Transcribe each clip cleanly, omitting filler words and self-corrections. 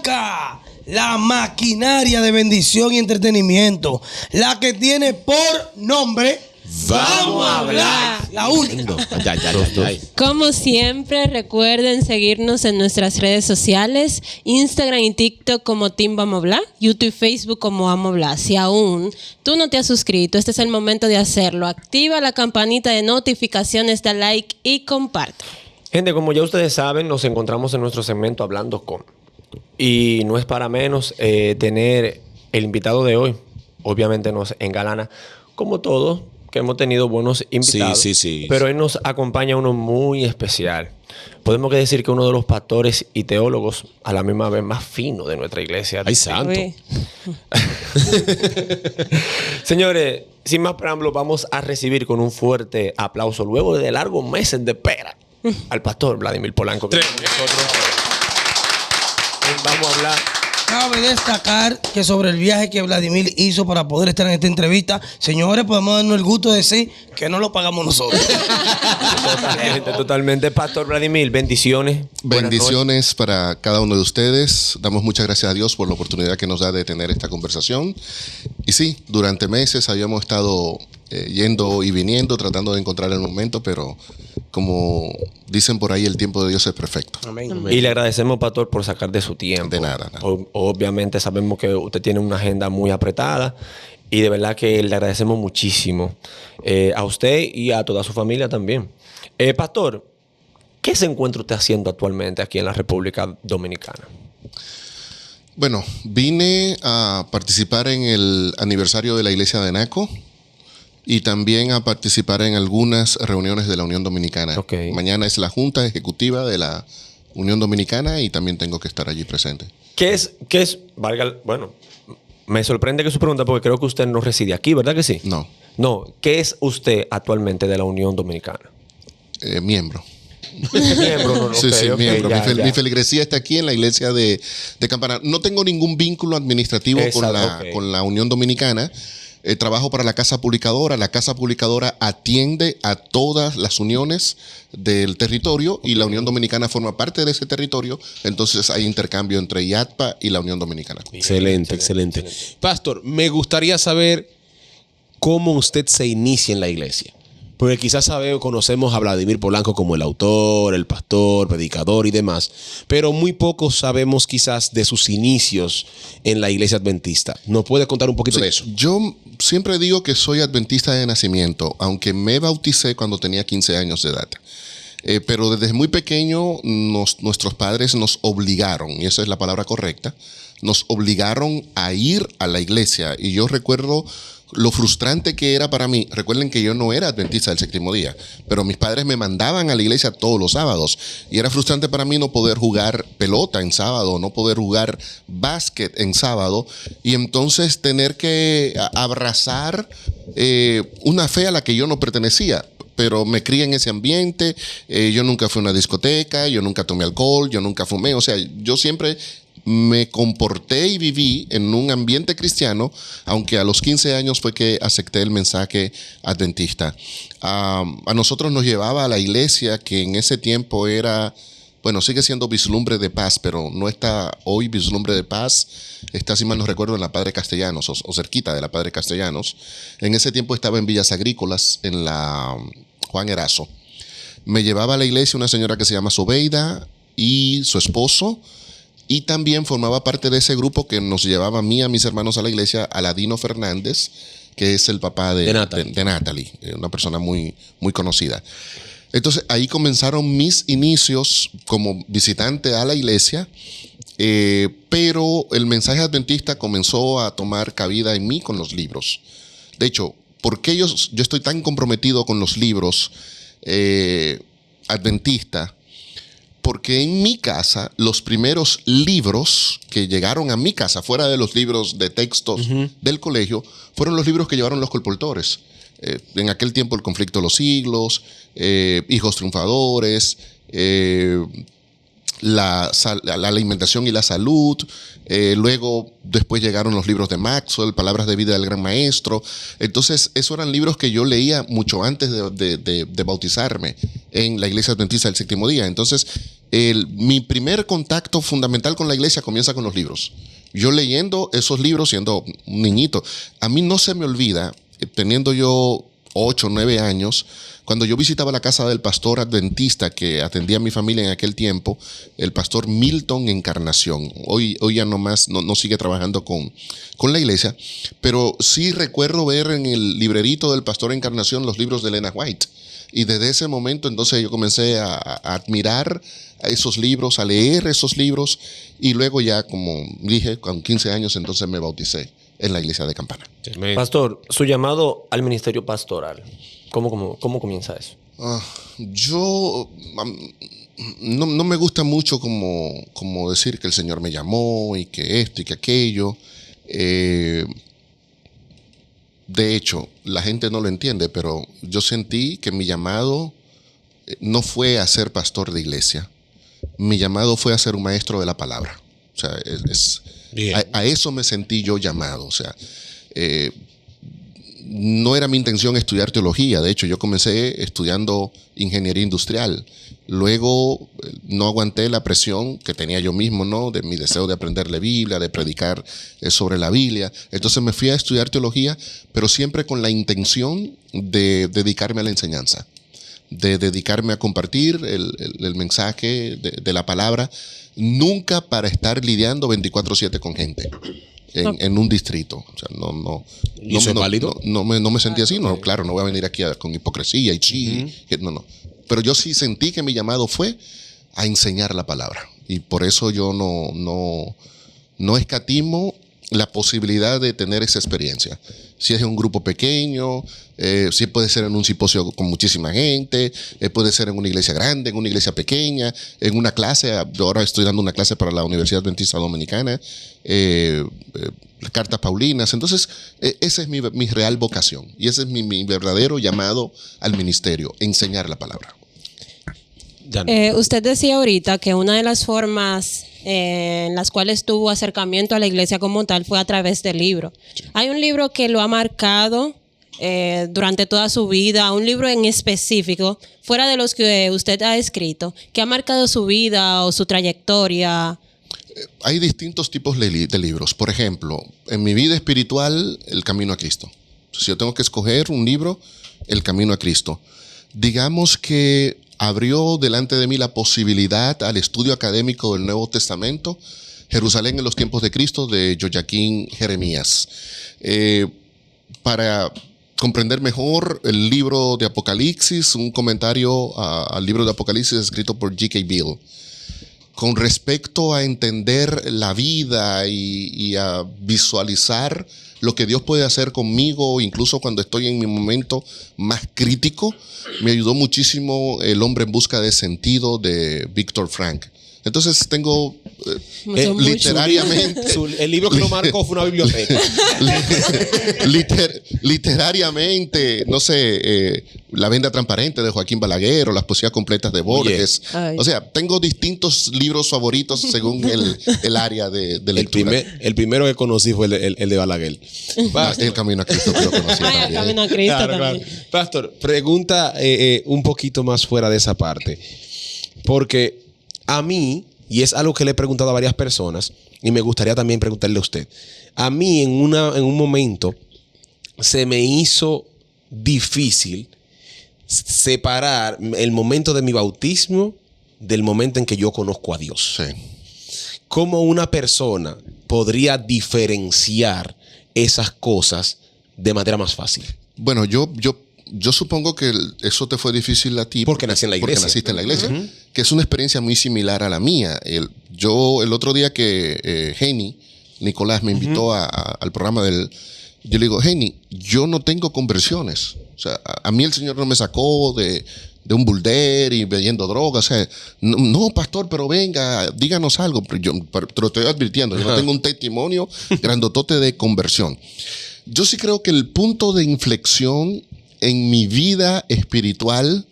arranca la maquinaria de bendición y entretenimiento, la que tiene por nombre Vamos a hablar. La única. Como siempre, recuerden seguirnos en nuestras redes sociales, Instagram y TikTok como Team Vamos a hablar, YouTube y Facebook como Vamos a hablar. Si aún tú no te has suscrito, este es el momento de hacerlo. Activa la campanita de notificaciones, da like y comparte. Gente, como ya ustedes saben, nos encontramos en nuestro segmento Hablando con. Y no es para menos tener el invitado de hoy. Obviamente nos engalana, como todos, que hemos tenido buenos invitados. Sí. Pero hoy nos acompaña uno muy especial. Podemos decir que uno de los pastores y teólogos a la misma vez más fino de nuestra iglesia. ¡Ay, santo! Señores, sin más preámbulos, vamos a recibir con un fuerte aplauso, luego de largos meses de espera, al pastor Vladimir Polanco. Que nosotros vamos a hablar. Cabe destacar que sobre el viaje que Vladimir hizo para poder estar en esta entrevista, señores, podemos darnos el gusto de decir que no lo pagamos nosotros. Totalmente. Pastor Vladimir, bendiciones. Bendiciones para cada uno de ustedes. Damos muchas gracias a Dios por la oportunidad que nos da de tener esta conversación. Y sí, durante meses habíamos estado yendo y viniendo, tratando de encontrar el momento, pero como dicen por ahí, el tiempo de Dios es perfecto. Amén. Y le agradecemos, pastor, por sacar de su tiempo. De nada. Obviamente sabemos que usted tiene una agenda muy apretada y de verdad que le agradecemos muchísimo a usted y a toda su familia también. Pastor, ¿qué se encuentra usted haciendo actualmente aquí en la República Dominicana? Bueno, vine a participar en el aniversario de la iglesia de Naco y también a participar en algunas reuniones de la Unión Dominicana. Okay. Mañana es la Junta Ejecutiva de la Unión Dominicana y también tengo que estar allí presente. ¿Qué es? Bueno, me sorprende que su pregunta porque creo que usted no reside aquí, ¿verdad que sí? No. No, ¿qué es usted actualmente de la Unión Dominicana? Miembro. Miembro, no, sí, miembro. Ya. Mi feligresía está aquí en la iglesia de Campana. No tengo ningún vínculo administrativo con la Unión Dominicana. Trabajo para la Casa Publicadora. La Casa Publicadora atiende a todas las uniones del territorio y la Unión Dominicana forma parte de ese territorio. Entonces hay intercambio entre IATPA y la Unión Dominicana. Excelente. Pastor, me gustaría saber cómo usted se inicia en la iglesia. Porque quizás conocemos a Vladimir Polanco como el autor, el pastor, predicador y demás, pero muy pocos sabemos quizás de sus inicios en la iglesia adventista. ¿Nos puede contar un poquito de eso? Yo siempre digo que soy adventista de nacimiento, aunque me bauticé cuando tenía 15 años de edad. Pero desde muy pequeño nuestros padres nos obligaron, y esa es la palabra correcta, nos obligaron a ir a la iglesia. Y yo recuerdo lo frustrante que era para mí. Recuerden que yo no era adventista del séptimo día, pero mis padres me mandaban a la iglesia todos los sábados. Y era frustrante para mí no poder jugar pelota en sábado, no poder jugar básquet en sábado. Y entonces tener que abrazar una fe a la que yo no pertenecía. Pero me crié en ese ambiente. Yo nunca fui a una discoteca, yo nunca tomé alcohol, yo nunca fumé. O sea, yo siempre me comporté y viví en un ambiente cristiano, aunque a los 15 años fue que acepté el mensaje adventista. A nosotros nos llevaba a la iglesia, que en ese tiempo era, bueno, sigue siendo Vislumbre de Paz, pero no está hoy Vislumbre de Paz. Está, si mal no recuerdo, en la Padre Castellanos o cerquita de la Padre Castellanos. En ese tiempo estaba en Villas Agrícolas, en la Juan Erazo. Me llevaba a la iglesia una señora que se llama Sobeida y su esposo. Y también formaba parte de ese grupo que nos llevaba a mí y a mis hermanos a la iglesia, Aladino Fernández, que es el papá de Natalie, una persona muy, muy conocida. Entonces ahí comenzaron mis inicios como visitante a la iglesia, pero el mensaje adventista comenzó a tomar cabida en mí con los libros. De hecho, ¿por qué yo estoy tan comprometido con los libros adventistas? Porque en mi casa, los primeros libros que llegaron a mi casa, fuera de los libros de textos del colegio, fueron los libros que llevaron los colportores. En aquel tiempo, El conflicto de los siglos, Hijos triunfadores, la alimentación y la salud. Luego, después llegaron los libros de Maxwell, Palabras de vida del gran maestro. Entonces, esos eran libros que yo leía mucho antes de bautizarme en la iglesia adventista del séptimo día. Entonces, Mi primer contacto fundamental con la iglesia comienza con los libros. Yo leyendo esos libros siendo un niñito. A mí no se me olvida, teniendo yo 8 o 9 años, cuando yo visitaba la casa del pastor adventista que atendía a mi familia en aquel tiempo, el pastor Milton Encarnación. Hoy ya no sigue trabajando con la iglesia, pero sí recuerdo ver en el librerito del pastor Encarnación los libros de Elena White. Y desde ese momento entonces yo comencé a admirar a esos libros, a leer esos libros, y luego ya, como dije, con 15 años entonces me bauticé en la iglesia de Campana. Pastor, su llamado al ministerio pastoral, ¿cómo comienza eso? No me gusta mucho como decir que el Señor me llamó y que esto y que aquello. De hecho, la gente no lo entiende, pero yo sentí que mi llamado no fue a ser pastor de iglesia. Mi llamado fue a ser un maestro de la palabra. O sea, a eso me sentí yo llamado. O sea, no era mi intención estudiar teología. De hecho, yo comencé estudiando ingeniería industrial. Luego no aguanté la presión que tenía yo mismo, ¿no? De mi deseo de aprender la Biblia, de predicar sobre la Biblia. Entonces me fui a estudiar teología, pero siempre con la intención de dedicarme a la enseñanza, de dedicarme a compartir el mensaje de la palabra, nunca para estar lidiando 24/7 con gente. En un distrito. O sea, ¿Y eso es válido? No me sentí así. No, claro, no voy a venir aquí con hipocresía y sí. No. Pero yo sí sentí que mi llamado fue a enseñar la palabra. Y por eso yo no escatimo la posibilidad de tener esa experiencia. Si es en un grupo pequeño, si puede ser en un simposio con muchísima gente, puede ser en una iglesia grande, en una iglesia pequeña, en una clase. Ahora estoy dando una clase para la Universidad Adventista Dominicana, las cartas paulinas. Entonces, esa es mi real vocación y ese es mi verdadero llamado al ministerio, enseñar la palabra. Usted decía ahorita que una de las formas en las cuales tuvo acercamiento a la iglesia como tal fue a través del libro. Sí. Hay un libro que lo ha marcado durante toda su vida, un libro en específico, fuera de los que usted ha escrito, que ha marcado su vida o su trayectoria. Hay distintos tipos de libros. Por ejemplo, en mi vida espiritual, El Camino a Cristo. Si yo tengo que escoger un libro, El Camino a Cristo. Digamos que abrió delante de mí la posibilidad al estudio académico del Nuevo Testamento, Jerusalén en los tiempos de Cristo, de Joaquín Jeremías. Para comprender mejor el libro de Apocalipsis, un comentario al libro de Apocalipsis escrito por G.K. Beale. Con respecto a entender la vida y a visualizar lo que Dios puede hacer conmigo, incluso cuando estoy en mi momento más crítico, me ayudó muchísimo El hombre en busca de sentido de Viktor Frankl. Entonces tengo literariamente... El libro que lo marcó fue una biblioteca. Literariamente, no sé, La venda transparente de Joaquín Balaguer o las poesías completas de Borges. O sea, tengo distintos libros favoritos según el área de lectura. El primero que conocí fue el de Balaguer. El Camino a Cristo que lo conocí también. El Camino a Cristo también. Claro. Pastor, pregunta un poquito más fuera de esa parte. Porque a mí, y es algo que le he preguntado a varias personas, y me gustaría también preguntarle a usted. A mí en un momento se me hizo difícil separar el momento de mi bautismo del momento en que yo conozco a Dios. Sí. ¿Cómo una persona podría diferenciar esas cosas de manera más fácil? Bueno, yo supongo que eso te fue difícil a ti. Porque nací en la iglesia. Porque naciste en la iglesia. Que es una experiencia muy similar a la mía. El otro día que Nicolás me invitó al programa yo le digo, Geni, yo no tengo conversiones. O sea, a mí el Señor no me sacó de un bulder y bebiendo drogas. O sea, no, pastor, pero venga, díganos algo. Pero te lo estoy advirtiendo. Yo no tengo un testimonio grandotote de conversión. Yo sí creo que el punto de inflexión en mi vida espiritual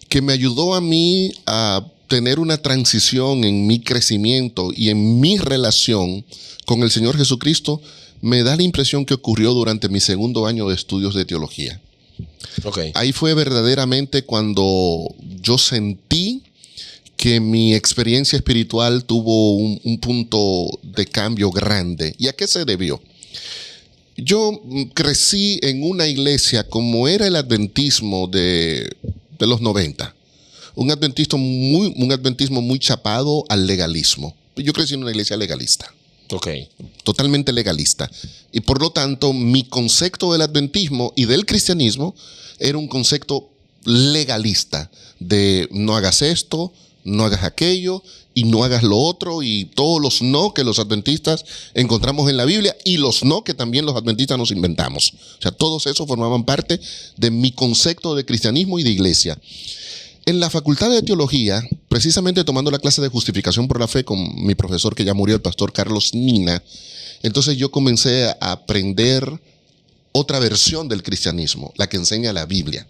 que me ayudó a mí a tener una transición en mi crecimiento y en mi relación con el Señor Jesucristo, me da la impresión que ocurrió durante mi segundo año de estudios de teología. Okay. Ahí fue verdaderamente cuando yo sentí que mi experiencia espiritual tuvo un punto de cambio grande. ¿Y a qué se debió? Yo crecí en una iglesia como era el adventismo de los 90. Un adventismo muy chapado al legalismo. Yo crecí en una iglesia legalista. Ok. Totalmente legalista. Y por lo tanto, mi concepto del adventismo y del cristianismo era un concepto legalista de no hagas esto, no hagas aquello y no hagas lo otro, y todos los no que los adventistas encontramos en la Biblia y los no que también los adventistas nos inventamos. O sea, todos esos formaban parte de mi concepto de cristianismo y de iglesia. En la Facultad de Teología, precisamente tomando la clase de justificación por la fe con mi profesor que ya murió, el pastor Carlos Nina, entonces yo comencé a aprender otra versión del cristianismo, la que enseña la Biblia,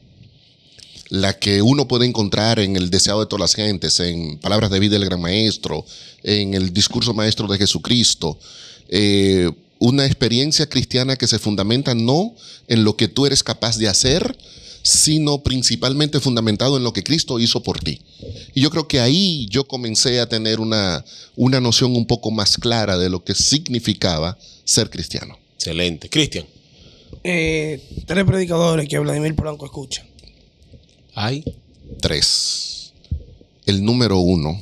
la que uno puede encontrar en el deseado de todas las gentes, en Palabras de Vida del Gran Maestro, en el discurso maestro de Jesucristo. Una experiencia cristiana que se fundamenta no en lo que tú eres capaz de hacer, sino principalmente fundamentado en lo que Cristo hizo por ti. Y yo creo que ahí yo comencé a tener una noción un poco más clara de lo que significaba ser cristiano. Excelente. Cristian. 3 predicadores que Vladimir Polanco escucha. Hay 3. El número uno,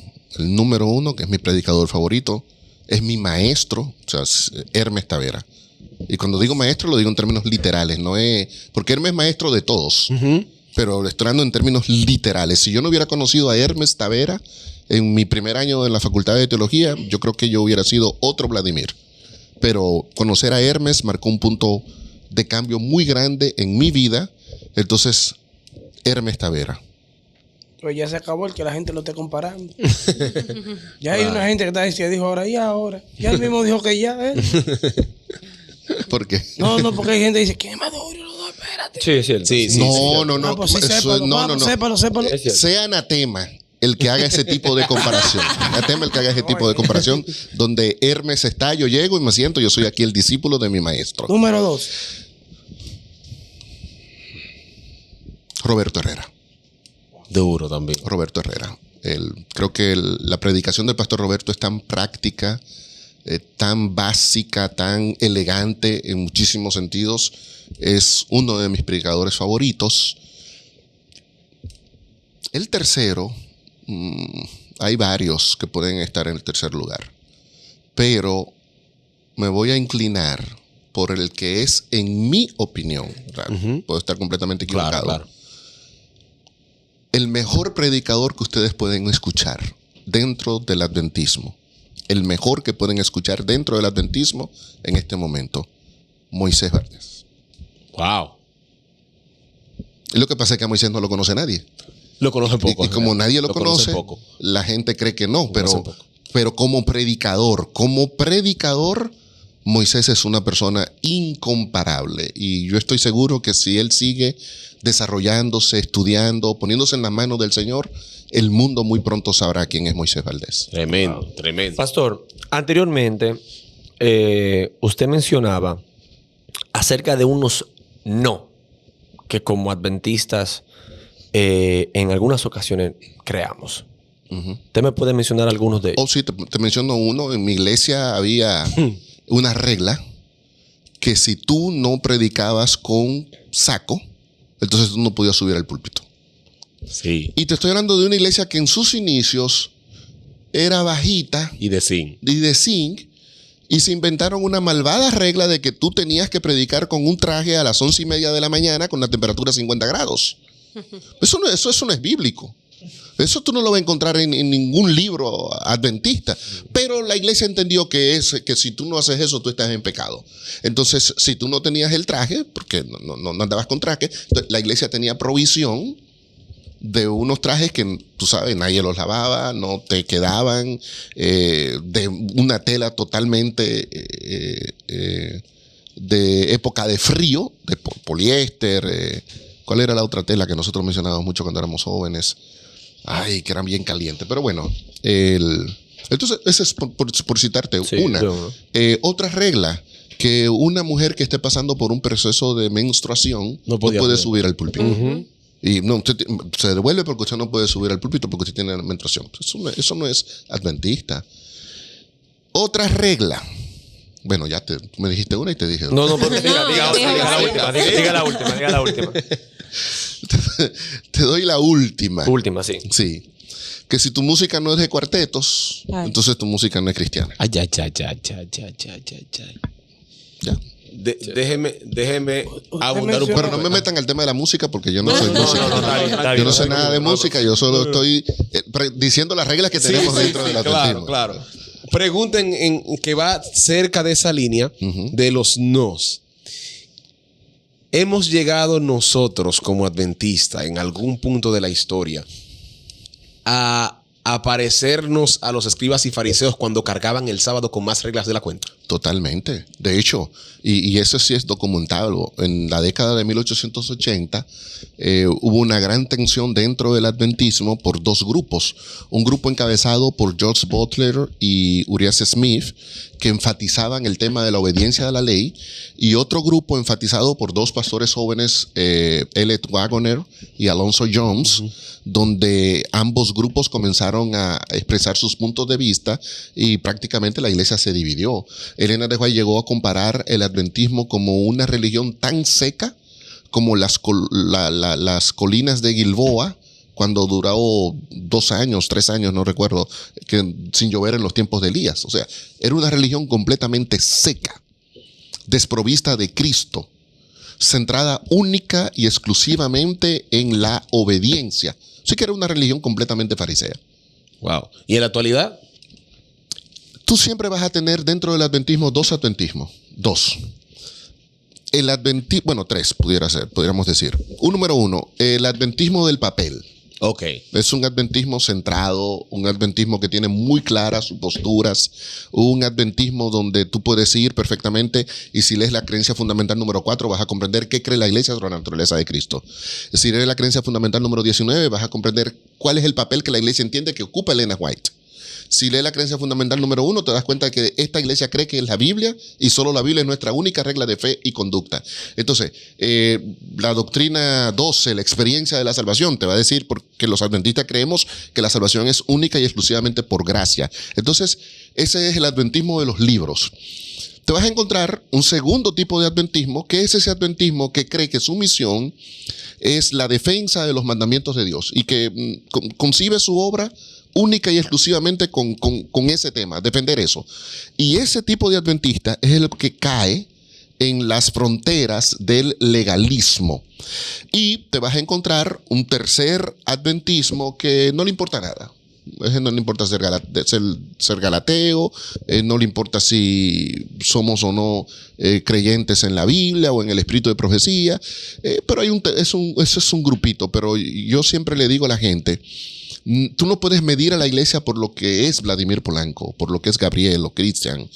que es mi predicador favorito, es mi maestro, o sea, es Hermes Tavera. Y cuando digo maestro, lo digo en términos literales, no es porque Hermes es maestro de todos, pero estoy hablando en términos literales. Si yo no hubiera conocido a Hermes Tavera en mi primer año en la Facultad de Teología, yo creo que yo hubiera sido otro Vladimir. Pero conocer a Hermes marcó un punto de cambio muy grande en mi vida. Entonces, Hermes Tavera. Pues ya se acabó el que la gente lo esté comparando. Ya hay una gente que está diciendo, dijo ahora y ahora. Ya él mismo dijo que ya. ¿Por qué? No, porque hay gente que dice, ¿quién es más duro? No, espérate. Sí, es cierto. Sí. No. Pues sí, sépalo, vamos, sépalo. Es cierto. Sea anatema el que haga ese tipo de comparación. Anatema el que haga ese tipo de comparación. Donde Hermes está, yo llego y me siento, yo soy aquí el discípulo de mi maestro. Número 2. Roberto Herrera. Duro también. Roberto Herrera. Creo que la predicación del pastor Roberto es tan práctica, tan básica, tan elegante en muchísimos sentidos. Es uno de mis predicadores favoritos. El tercero, hay varios que pueden estar en el tercer lugar, pero me voy a inclinar por el que es, en mi opinión, puedo estar completamente equivocado, Claro. el mejor predicador que ustedes pueden escuchar dentro del adventismo. El mejor que pueden escuchar dentro del adventismo en este momento. Moisés Valdés. Wow. Y lo que pasa es que a Moisés no lo conoce nadie. Lo conoce poco. Y como nadie lo conoce, poco. la gente cree que no. Conoce poco. Pero como predicador, Moisés es una persona incomparable. Y yo estoy seguro que si él sigue desarrollándose, estudiando, poniéndose en las manos del Señor, el mundo muy pronto sabrá quién es Moisés Valdés. Tremendo, tremendo. Pastor, anteriormente usted mencionaba acerca de unos no que como adventistas en algunas ocasiones creamos. ¿Usted me puede mencionar algunos de ellos? Oh, sí, te menciono uno. En mi iglesia había una regla que si tú no predicabas con saco, entonces tú no podías subir al púlpito. Sí. Y te estoy hablando de una iglesia que en sus inicios era bajita Y de zinc. y de zinc, y se inventaron una malvada regla de que tú tenías que predicar con un traje a las 11:30 de la mañana con la temperatura 50 grados. Eso no es bíblico. Eso tú no lo vas a encontrar en ningún libro adventista. Pero la iglesia entendió que si tú no haces eso, tú estás en pecado. Entonces, si tú no tenías el traje, porque no andabas con traje, la iglesia tenía provisión de unos trajes que, tú sabes, nadie los lavaba, no te quedaban, de una tela totalmente de época de frío, de poliéster. ¿Cuál era la otra tela que nosotros mencionábamos mucho cuando éramos jóvenes? Ay, que eran bien calientes. Pero bueno, entonces, ese es por citarte Sí, una. yo, Otra regla, que una mujer que esté pasando por un proceso de menstruación no podía puede subir. subir al púlpito. Y no, usted se devuelve porque usted no puede subir al púlpito porque usted tiene menstruación. Eso no es adventista. Otra regla. Bueno, ya tú me dijiste una y te dije otra. No, pero diga la última. Te doy la última. Última, sí. Sí. Que si tu música no es de cuartetos, entonces tu música no es cristiana. Ay. Ya. Déjeme abundar un poco. Pero no me metan al tema de la música porque yo no soy músico. Está bien, Yo no sé nada de música, yo solo estoy diciendo las reglas que tenemos dentro del adventismo. Claro. Pregunten en que va cerca de esa línea de los nos. ¿Hemos llegado nosotros como adventistas en algún punto de la historia a parecernos a los escribas y fariseos cuando cargaban el sábado con más reglas de la cuenta? Totalmente. De hecho, y eso sí es documentado. En la década de 1880 hubo una gran tensión dentro del adventismo por dos grupos. Un grupo encabezado por George Butler y Uriah Smith, que enfatizaban el tema de la obediencia a la ley, y otro grupo enfatizado por dos pastores jóvenes, Elliot Wagoner y Alonzo Jones, donde ambos grupos comenzaron a expresar sus puntos de vista y prácticamente la iglesia se dividió. Elena de White llegó a comparar el adventismo como una religión tan seca como las colinas de Gilboa, cuando duró 2 años, 3 años, no recuerdo, sin llover en los tiempos de Elías. O sea, era una religión completamente seca, desprovista de Cristo, centrada única y exclusivamente en la obediencia. Sí que era una religión completamente farisea. Wow. ¿Y en la actualidad? Tú siempre vas a tener dentro del adventismo 2 adventismos. 2. El adventismo, bueno, 3 pudiéramos decir. Número 1, el adventismo del papel. Ok. Es un adventismo centrado, un adventismo que tiene muy claras sus posturas, un adventismo donde tú puedes ir perfectamente y si lees la creencia fundamental número 4 vas a comprender qué cree la iglesia sobre la naturaleza de Cristo. Si lees la creencia fundamental número 19 vas a comprender cuál es el papel que la iglesia entiende que ocupa Elena White. Si lees la creencia fundamental número 1, te das cuenta de que esta iglesia cree que es la Biblia y solo la Biblia es nuestra única regla de fe y conducta. Entonces, la doctrina 12, la experiencia de la salvación, te va a decir porque los adventistas creemos que la salvación es única y exclusivamente por gracia. Entonces, ese es el adventismo de los libros. Te vas a encontrar un segundo tipo de adventismo, que es ese adventismo que cree que su misión es la defensa de los mandamientos de Dios y que concibe su obra única y exclusivamente con ese tema, defender eso. Y ese tipo de adventista es el que cae en las fronteras del legalismo. Y te vas a encontrar un tercer adventismo que no le importa nada. No le importa ser galateo, no le importa si somos o no creyentes en la Biblia o en el espíritu de profecía, pero ese es un grupito. Pero yo siempre le digo a la gente, tú no puedes medir a la iglesia por lo que es Vladimir Polanco, por lo que es Gabriel o Cristian,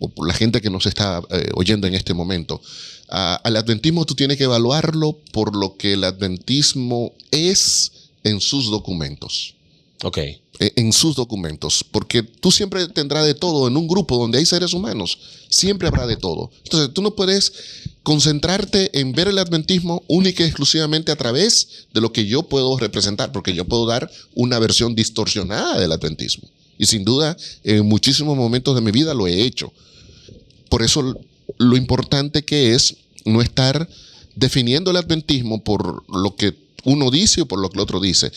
o por la gente que nos está oyendo en este momento. Al adventismo tú tienes que evaluarlo por lo que el adventismo es en sus documentos. Ok. En sus documentos, porque tú siempre tendrás de todo en un grupo donde hay seres humanos, siempre habrá de todo. Entonces tú no puedes concentrarte en ver el adventismo única y exclusivamente a través de lo que yo puedo representar, porque yo puedo dar una versión distorsionada del adventismo. Y sin duda, en muchísimos momentos de mi vida lo he hecho. Por eso lo importante que es no estar definiendo el adventismo por lo que uno dice o por lo que el otro dice.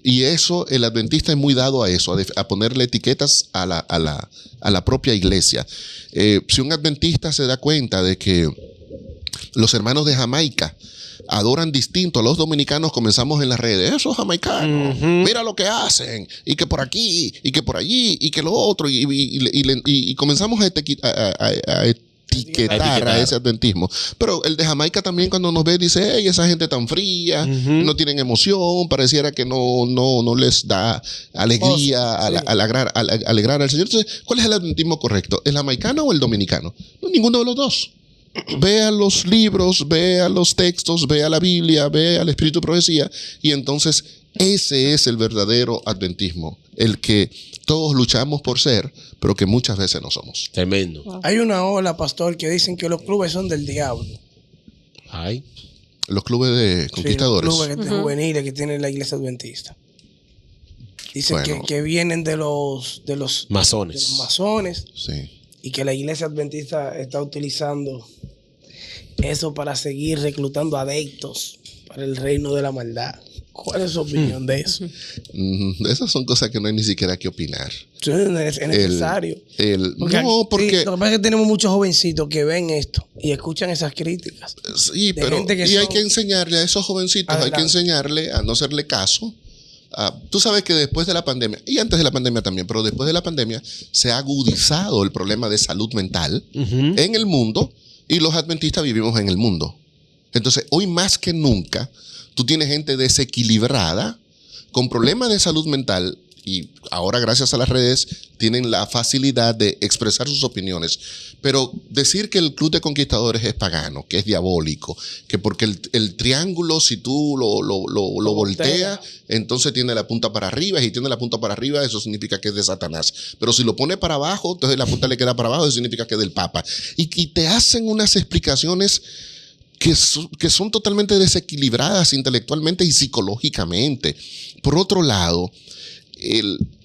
Y eso, el adventista es muy dado a eso, a ponerle etiquetas a la propia iglesia. Si un adventista se da cuenta de que los hermanos de Jamaica adoran distinto a los dominicanos, comenzamos en las redes, esos jamaicanos, mira lo que hacen, y que por aquí, y que por allí, y que lo otro, y comenzamos a etiquetar a ese adventismo. Pero el de Jamaica también cuando nos ve dice, hey, esa gente tan fría, no tienen emoción, pareciera que no les da alegría, alegrar al Señor. Entonces, ¿cuál es el adventismo correcto? ¿El jamaicano o el dominicano? No, ninguno de los dos. Vea los libros, vea los textos, vea la Biblia, vea el espíritu de profecía, y entonces ese es el verdadero adventismo, el que todos luchamos por ser, pero que muchas veces no somos. Tremendo. Hay una ola, pastor, que dicen que los clubes son del diablo. Ay. Los clubes de conquistadores. Sí, los clubes juveniles que tiene la iglesia adventista. Dicen Bueno. que vienen de los Masones. de los masones Sí. y que la iglesia adventista está utilizando eso para seguir reclutando adeptos para el reino de la maldad. ¿Cuál es su opinión de eso? Esas son cosas que no hay ni siquiera que opinar. Eso es necesario. No, porque... sí, lo que pasa es que tenemos muchos jovencitos que ven esto y escuchan esas críticas. Sí, de pero gente que hay son- que enseñarle a esos jovencitos, hay que Adelante. enseñarle a no hacerle caso. Tú sabes que después de la pandemia, y antes de la pandemia también, pero después de la pandemia se ha agudizado el problema de salud mental en el mundo y los adventistas vivimos en el mundo. Entonces, hoy más que nunca, tú tienes gente desequilibrada con problemas de salud mental y ahora gracias a las redes tienen la facilidad de expresar sus opiniones. Pero decir que el Club de Conquistadores es pagano, que es diabólico, que porque el triángulo, si tú lo volteas, entonces tiene la punta para arriba, y si tiene la punta para arriba, eso significa que es de Satanás. Pero si lo pone para abajo, entonces la punta le queda para abajo, eso significa que es del Papa. Y te hacen unas explicaciones que son totalmente desequilibradas intelectualmente y psicológicamente. Por otro lado,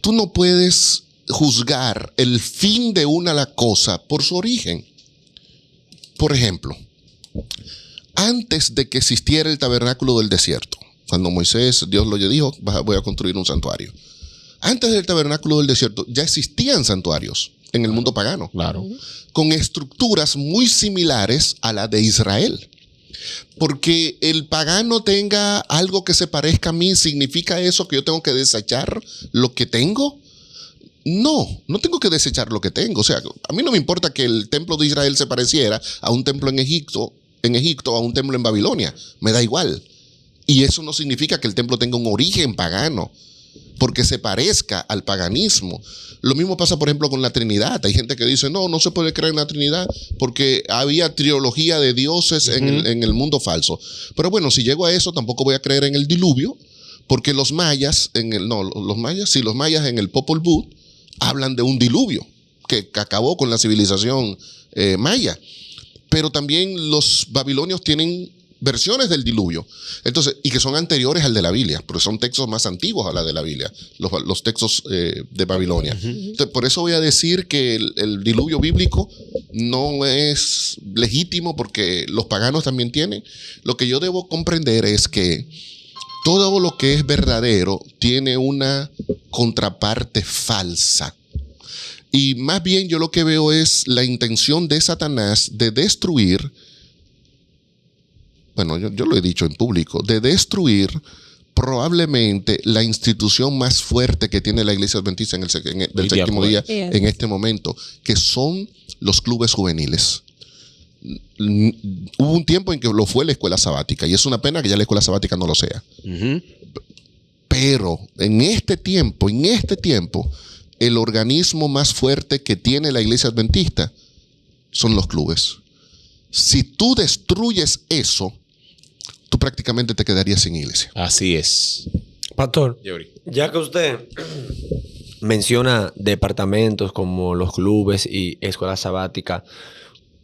tú no puedes juzgar el fin de una cosa por su origen. Por ejemplo, antes de que existiera el tabernáculo del desierto, cuando Moisés, Dios lo dijo, voy a construir un santuario. Antes del tabernáculo del desierto ya existían santuarios en el mundo pagano, Claro. con estructuras muy similares a la de Israel. Porque el pagano tenga algo que se parezca a mí, ¿significa eso que yo tengo que desechar lo que tengo? No tengo que desechar lo que tengo. O sea, a mí no me importa que el templo de Israel se pareciera a un templo en Egipto, a un templo en Babilonia. Me da igual. Y eso no significa que el templo tenga un origen pagano, porque se parezca al paganismo. Lo mismo pasa, por ejemplo, con la Trinidad. Hay gente que dice, no se puede creer en la Trinidad porque había trilogía de dioses en el mundo falso. Pero bueno, si llego a eso, tampoco voy a creer en el diluvio, porque los mayas en el Popol Vuh hablan de un diluvio que acabó con la civilización maya. Pero también los babilonios tienen versiones del diluvio. Entonces, y que son anteriores al de la Biblia, porque son textos más antiguos a la de la Biblia, los textos de Babilonia. Entonces, por eso voy a decir que el diluvio bíblico no es legítimo, porque los paganos también tienen. Lo que yo debo comprender es que todo lo que es verdadero tiene una contraparte falsa. Y más bien yo lo que veo es la intención de Satanás de destruir, bueno, yo lo he dicho en público, de destruir probablemente la institución más fuerte que tiene la iglesia adventista del séptimo día en este momento, que son los clubes juveniles. Hubo un tiempo en que lo fue la escuela sabática, y es una pena que ya la escuela sabática no lo sea. Pero en este tiempo, el organismo más fuerte que tiene la iglesia adventista son los clubes. Si tú destruyes eso, tú prácticamente te quedarías sin iglesia. Así es. Pastor, Yuri. ya que usted menciona departamentos como los clubes y escuelas sabáticas,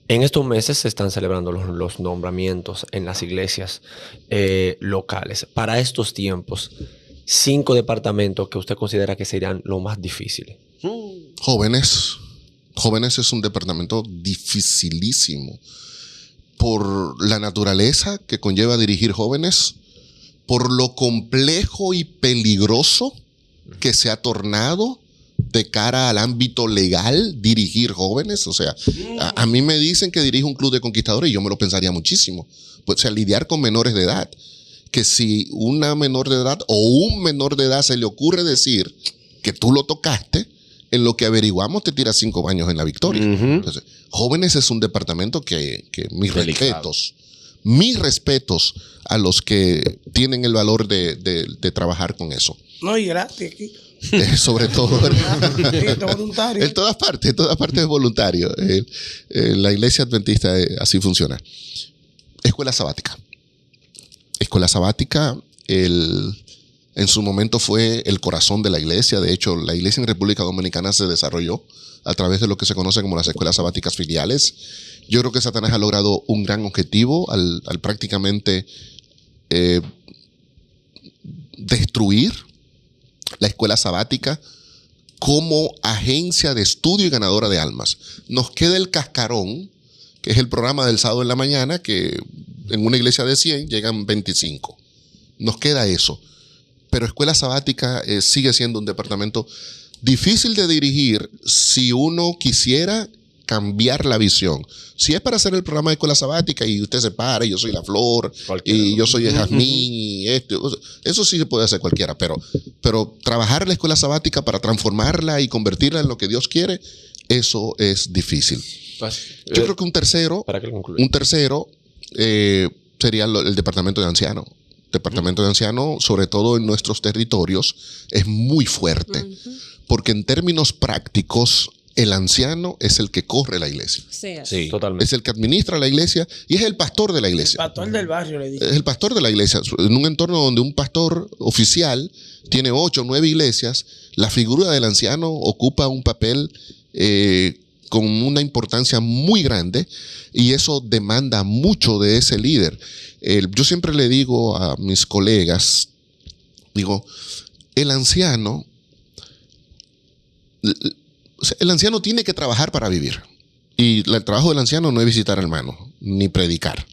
en estos meses se están celebrando los nombramientos en las iglesias locales. Para estos tiempos, 5 departamentos que usted considera que serían lo más difíciles. Jóvenes es un departamento dificilísimo por la naturaleza que conlleva dirigir jóvenes, por lo complejo y peligroso que se ha tornado de cara al ámbito legal dirigir jóvenes. O sea, a mí me dicen que dirijo un club de conquistadores y yo me lo pensaría muchísimo. Pues, o sea, lidiar con menores de edad. Que si una menor de edad o un menor de edad se le ocurre decir que tú lo tocaste, en lo que averiguamos te tira 5 años en la victoria. Entonces, jóvenes es un departamento que mis respetos a los que tienen el valor de trabajar con eso. No, y gratis aquí. Sobre todo Sí, voluntario. en todas partes es voluntario. La iglesia adventista así funciona. Escuela sabática. Escuela sabática, en su momento fue el corazón de la iglesia. De hecho, la iglesia en República Dominicana se desarrolló a través de lo que se conoce como las escuelas sabáticas filiales. Yo creo que Satanás ha logrado un gran objetivo al prácticamente destruir la escuela sabática como agencia de estudio y ganadora de almas. Nos queda el cascarón, que es el programa del sábado en la mañana, que en una iglesia de 100 llegan 25. Nos queda eso. Pero escuela sabática sigue siendo un departamento difícil de dirigir si uno quisiera cambiar la visión. Si es para hacer el programa de escuela sabática y usted se para, y yo soy la flor, y yo soy el jazmín, y eso sí se puede hacer cualquiera, pero trabajar la escuela sabática para transformarla y convertirla en lo que Dios quiere, eso es difícil. Yo creo que un tercero sería el departamento de ancianos. Departamento de ancianos, sobre todo en nuestros territorios, es muy fuerte, porque en términos prácticos, el anciano es el que corre la iglesia. Sí, totalmente. Es el que administra la iglesia y es el pastor de la iglesia. El pastor del barrio, le dije. Es el pastor de la iglesia. En un entorno donde un pastor oficial tiene 8 o 9 iglesias, la figura del anciano ocupa un papel con una importancia muy grande, y eso demanda mucho de ese líder. Yo siempre le digo a mis colegas, el anciano tiene que trabajar para vivir. Y el trabajo del anciano no es visitar hermanos, ni predicar,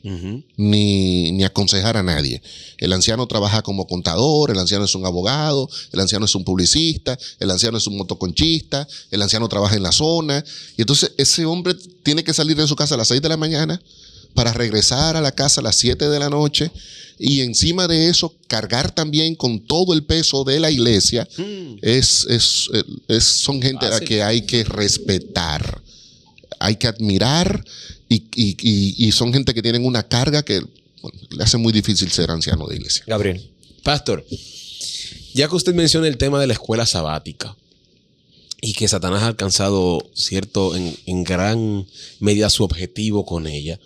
ni aconsejar a nadie. El anciano trabaja como contador, el anciano es un abogado, el anciano es un publicista, el anciano es un motoconchista, el anciano trabaja en la zona. Y entonces ese hombre tiene que salir de su casa a las 6 de la mañana para regresar a la casa a las 7 de la noche. Y encima de eso, cargar también con todo el peso de la iglesia. Son gente a la que hay que respetar. Hay que admirar, y son gente que tienen una carga que le hace muy difícil ser anciano de iglesia. Gabriel. Pastor, ya que usted menciona el tema de la escuela sabática y que Satanás ha alcanzado en gran medida su objetivo con ella,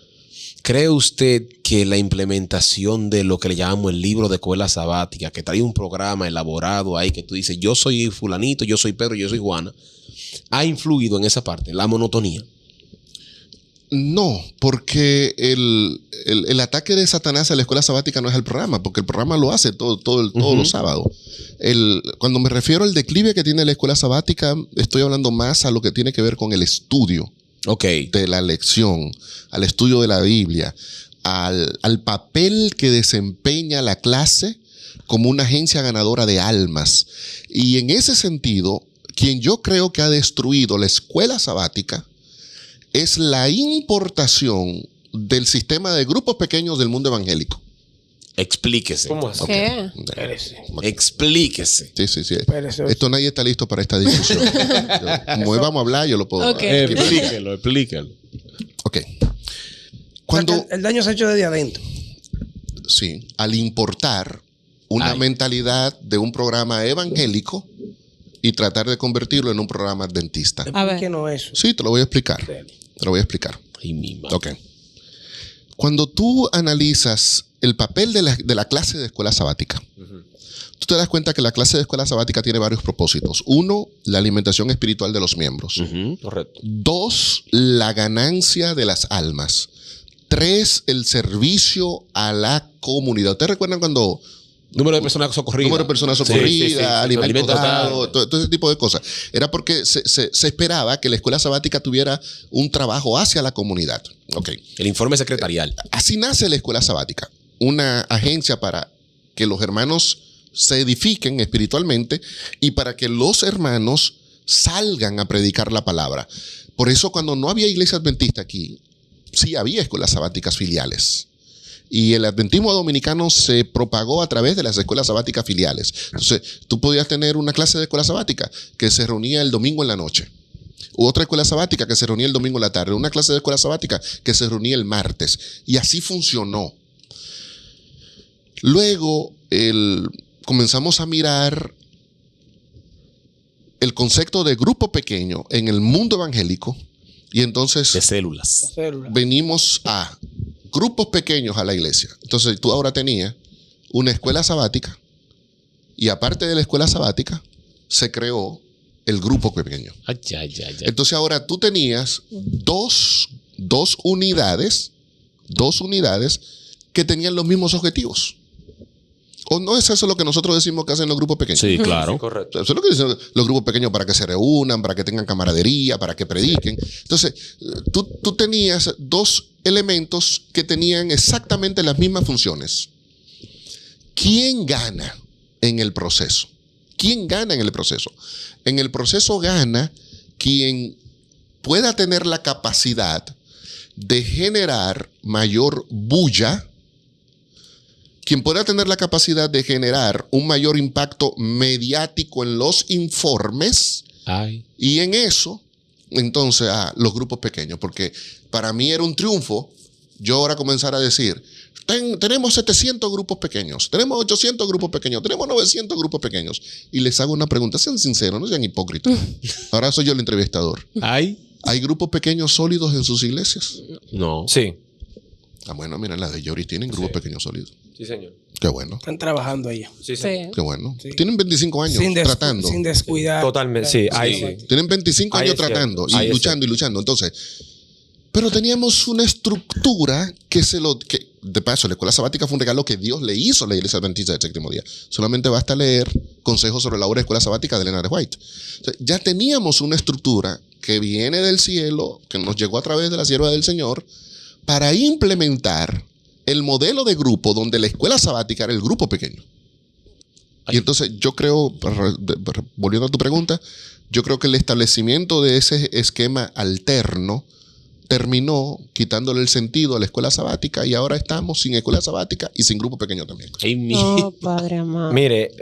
¿cree usted que la implementación de lo que le llamamos el libro de escuela sabática, que trae un programa elaborado ahí que tú dices, yo soy fulanito, yo soy Pedro, yo soy Juana, ha influido en esa parte, la monotonía? No, porque el ataque de Satanás a la escuela sabática no es el programa, porque el programa lo hace todos los sábados. Cuando me refiero al declive que tiene la escuela sabática, estoy hablando más a lo que tiene que ver con el estudio de la lección, al estudio de la Biblia, al papel que desempeña la clase como una agencia ganadora de almas. Y en ese sentido, quien yo creo que ha destruido la escuela sabática es la importación del sistema de grupos pequeños del mundo evangélico. Explíquese. ¿Cómo es? ¿Qué? Explíquese. Sí. Esto nadie está listo para esta discusión. Como vamos a hablar, yo lo puedo. Explíquelo. Ok. Cuando el daño se ha hecho desde adentro. Sí. Al importar una mentalidad de un programa evangélico y tratar de convertirlo en un programa adventista. A ver. ¿Qué no es eso? Sí, te lo voy a explicar. Ay, mi madre. Ok. Cuando tú analizas el papel de la clase de escuela sabática, tú te das cuenta que la clase de escuela sabática tiene varios propósitos. 1, la alimentación espiritual de los miembros. Correcto. 2, la ganancia de las almas. 3, el servicio a la comunidad. ¿Ustedes recuerdan cuando... Número de personas socorridas. Alimentos dados, todo ese tipo de cosas. Era porque se esperaba que la escuela sabática tuviera un trabajo hacia la comunidad. Okay. El informe secretarial. Así nace la escuela sabática. Una agencia para que los hermanos se edifiquen espiritualmente y para que los hermanos salgan a predicar la palabra. Por eso, cuando no había iglesia adventista aquí, sí había escuelas sabáticas filiales. Y el adventismo dominicano se propagó a través de las escuelas sabáticas filiales. Entonces, tú podías tener una clase de escuela sabática que se reunía el domingo en la noche. U otra escuela sabática que se reunía el domingo en la tarde. Una clase de escuela sabática que se reunía el martes. Y así funcionó. Luego, comenzamos a mirar el concepto de grupo pequeño en el mundo evangélico. Y entonces de células. Venimos a grupos pequeños a la iglesia. Entonces tú ahora tenías una escuela sabática y aparte de la escuela sabática se creó el grupo pequeño. Entonces ahora tú tenías dos dos unidades que tenían los mismos objetivos. ¿O no es eso lo que nosotros decimos que hacen los grupos pequeños? Sí, claro. Correcto. Eso es lo que dicen los grupos pequeños, para que se reúnan, para que tengan camaradería, para que prediquen. Entonces, tú tenías dos elementos que tenían exactamente las mismas funciones. ¿Quién gana en el proceso? ¿Quién gana en el proceso? En el proceso gana quien pueda tener la capacidad de generar mayor bulla, quien pueda tener la capacidad de generar un mayor impacto mediático en los informes. Ay. Y en eso, entonces, los grupos pequeños. Porque para mí era un triunfo yo ahora comenzar a decir, tenemos 700 grupos pequeños, tenemos 800 grupos pequeños, tenemos 900 grupos pequeños. Y les hago una pregunta, sean sinceros, no sean hipócritas. Ahora soy yo el entrevistador. Ay. ¿Hay grupos pequeños sólidos en sus iglesias? No. Sí. Bueno, mira, las de Yori tienen grupos pequeños sólidos. Sí, señor. Qué bueno, Están trabajando ellos. Sí, Sí. qué bueno. Sí. Tienen 25 años tratando. Sin descuidar. Totalmente, sí, ahí sí. Tienen 25 Ahí años es cierto. tratando Ahí y es luchando y luchando. Entonces, pero teníamos una estructura que de paso, la escuela sabática fue un regalo que Dios le hizo a la iglesia adventista del séptimo día. Solamente basta leer Consejos sobre la obra de escuela sabática de Elena de White. O sea, ya teníamos una estructura que viene del cielo, que nos llegó a través de la sierva del Señor, para implementar el modelo de grupo donde la escuela sabática era el grupo pequeño. Y entonces yo creo, volviendo a tu pregunta, yo creo que el establecimiento de ese esquema alterno terminó quitándole el sentido a la escuela sabática y ahora estamos sin escuela sabática y sin grupo pequeño también. Ay, mi- Oh, Padre amado. Mire,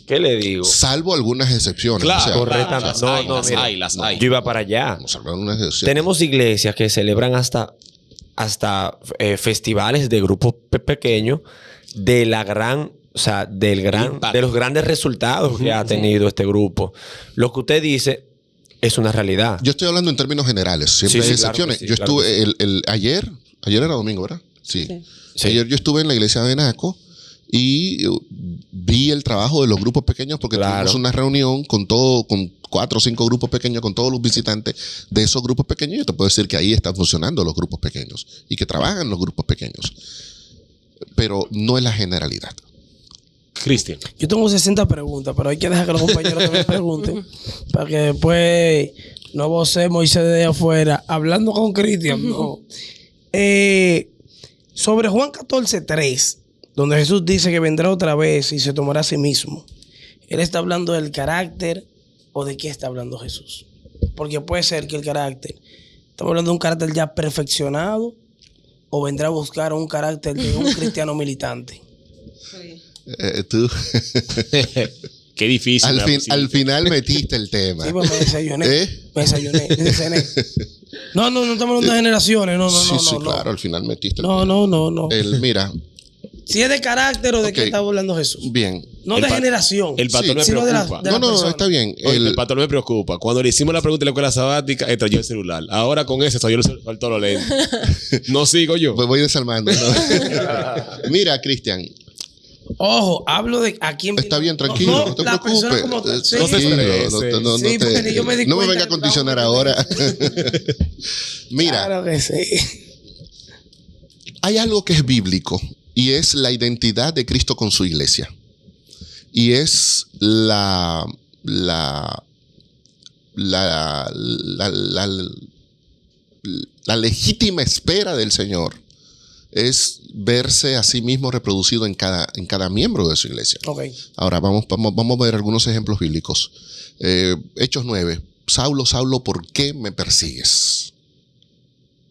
¿qué le digo? Salvo algunas excepciones. Claro, correctamente. las No, hay, no, las mira. hay, las hay. Yo iba para allá. Vamos a hablar de unas excepciones. Tenemos iglesias que celebran hasta festivales de grupos pequeños de la gran, o sea, Impacto. de los grandes resultados que ha tenido este grupo. Lo que usted dice es una realidad. Yo estoy hablando en términos generales. Siempre Sí, hay sí, claro excepciones. que sí, Yo claro estuve ayer era domingo, ¿verdad? Sí. Sí. Ayer yo estuve en la iglesia de Naco y vi el trabajo de los grupos pequeños porque Claro. tuvimos una reunión con 4 o 5 grupos pequeños, con todos los visitantes de esos grupos pequeños. Yo te puedo decir que ahí están funcionando los grupos pequeños y que trabajan los grupos pequeños. Pero no es la generalidad. Cristian. Yo tengo 60 preguntas, pero hay que dejar que los compañeros también pregunten. Para que después no vocemos y se de afuera. Hablando con Cristian, no. Sobre Juan 14:3, donde Jesús dice que vendrá otra vez y se tomará a sí mismo. ¿Él está hablando del carácter o de qué está hablando Jesús? Porque puede ser que el carácter, estamos hablando de un carácter ya perfeccionado o vendrá a buscar un carácter de un cristiano militante. Tú Qué difícil. me la pusiste. al final metiste el tema. Sí, pues me desayuné. Me desayuné. Me cené. No estamos hablando de generaciones. No. Sí, claro, al final metiste el No. Mira, Si es de carácter o de Ok. qué está hablando Jesús. bien. No El de pa- generación. el pastor me sino de la preocupa. persona. No, está bien. Oye, el pastor me preocupa. Cuando le hicimos la pregunta en la escuela sabática, trayó el celular. Ahora con ese trayó todos los lentes. No sigo yo. Pues voy desarmando. ¿no? Mira, Cristian, Ojo, hablo de a quién. está bien, tranquilo, no te la persona preocupes. como tal. Sí, No se Tranquilo, estrese. no Sí, porque yo me di no me cuenta venga a que condicionar estaba- ahora. Mira, Claro que sí. hay algo que es bíblico y es la identidad de Cristo con su iglesia. Y es la legítima espera del Señor es verse a sí mismo reproducido en cada miembro de su iglesia. Ok. Ahora vamos a ver algunos ejemplos bíblicos. Hechos 9. Saulo, Saulo, ¿por qué me persigues?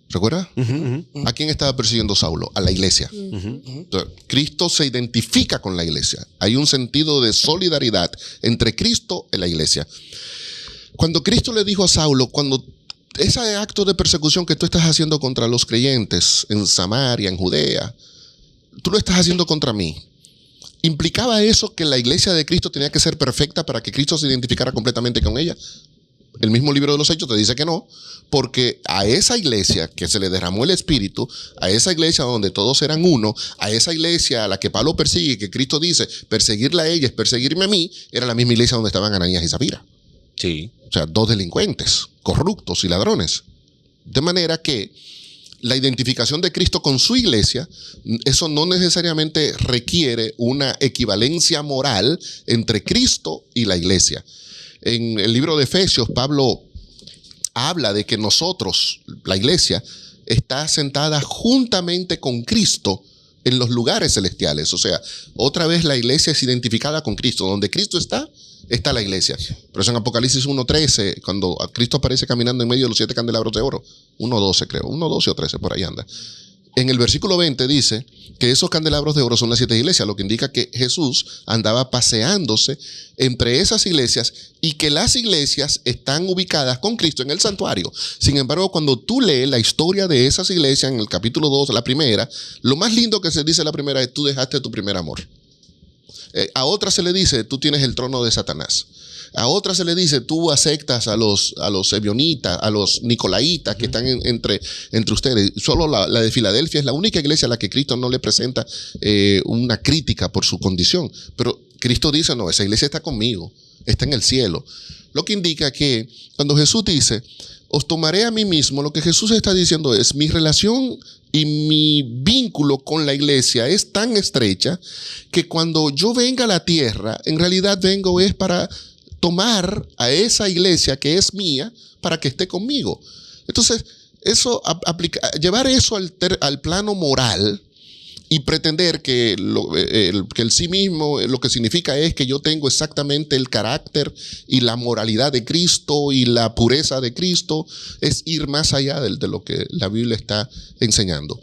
¿Recuerda? ¿A quién estaba persiguiendo Saulo? A la iglesia. Entonces, Cristo se identifica con la iglesia. Hay un sentido de solidaridad entre Cristo y la iglesia. Cuando Cristo le dijo a Saulo, cuando ese acto de persecución que tú estás haciendo contra los creyentes en Samaria, en Judea, tú lo estás haciendo contra mí. ¿Implicaba eso que la iglesia de Cristo tenía que ser perfecta para que Cristo se identificara completamente con ella? El mismo libro de los Hechos te dice que no, porque a esa iglesia que se le derramó el Espíritu, a esa iglesia donde todos eran uno, a esa iglesia a la que Pablo persigue, que Cristo dice, perseguirla a ella es perseguirme a mí, era la misma iglesia donde estaban Ananías y Zafira. Sí. O sea, dos delincuentes, corruptos y ladrones. De manera que la identificación de Cristo con su iglesia, eso no necesariamente requiere una equivalencia moral entre Cristo y la iglesia. En el libro de Efesios, Pablo habla de que nosotros, la iglesia, está sentada juntamente con Cristo en los lugares celestiales. O sea, otra vez la iglesia es identificada con Cristo. Donde Cristo está la iglesia. Pero eso en Apocalipsis 1:13, cuando Cristo aparece caminando en medio de los 7 candelabros de oro, 1:12 creo, 1:12 o 13, por ahí anda. En el versículo 20 dice que esos candelabros de oro son las 7 iglesias, lo que indica que Jesús andaba paseándose entre esas iglesias y que las iglesias están ubicadas con Cristo en el santuario. Sin embargo, cuando tú lees la historia de esas iglesias en el capítulo 2, la primera, lo más lindo que se dice la primera es: tú dejaste tu primer amor. A otra se le dice: tú tienes el trono de Satanás. A otra se le dice: tú aceptas a los ebionitas, a los nicolaitas que están entre ustedes. Solo la de Filadelfia es la única iglesia a la que Cristo no le presenta una crítica por su condición. Pero Cristo dice: no, esa iglesia está conmigo, está en el cielo. Lo que indica que cuando Jesús dice: os tomaré a mí mismo, lo que Jesús está diciendo es: mi relación y mi vínculo con la iglesia es tan estrecha que cuando yo venga a la tierra, en realidad vengo es para tomar a esa iglesia que es mía para que esté conmigo. Entonces, llevar eso al plano moral y pretender que el sí mismo lo que significa es que yo tengo exactamente el carácter y la moralidad de Cristo y la pureza de Cristo, es ir más allá de lo que la Biblia está enseñando.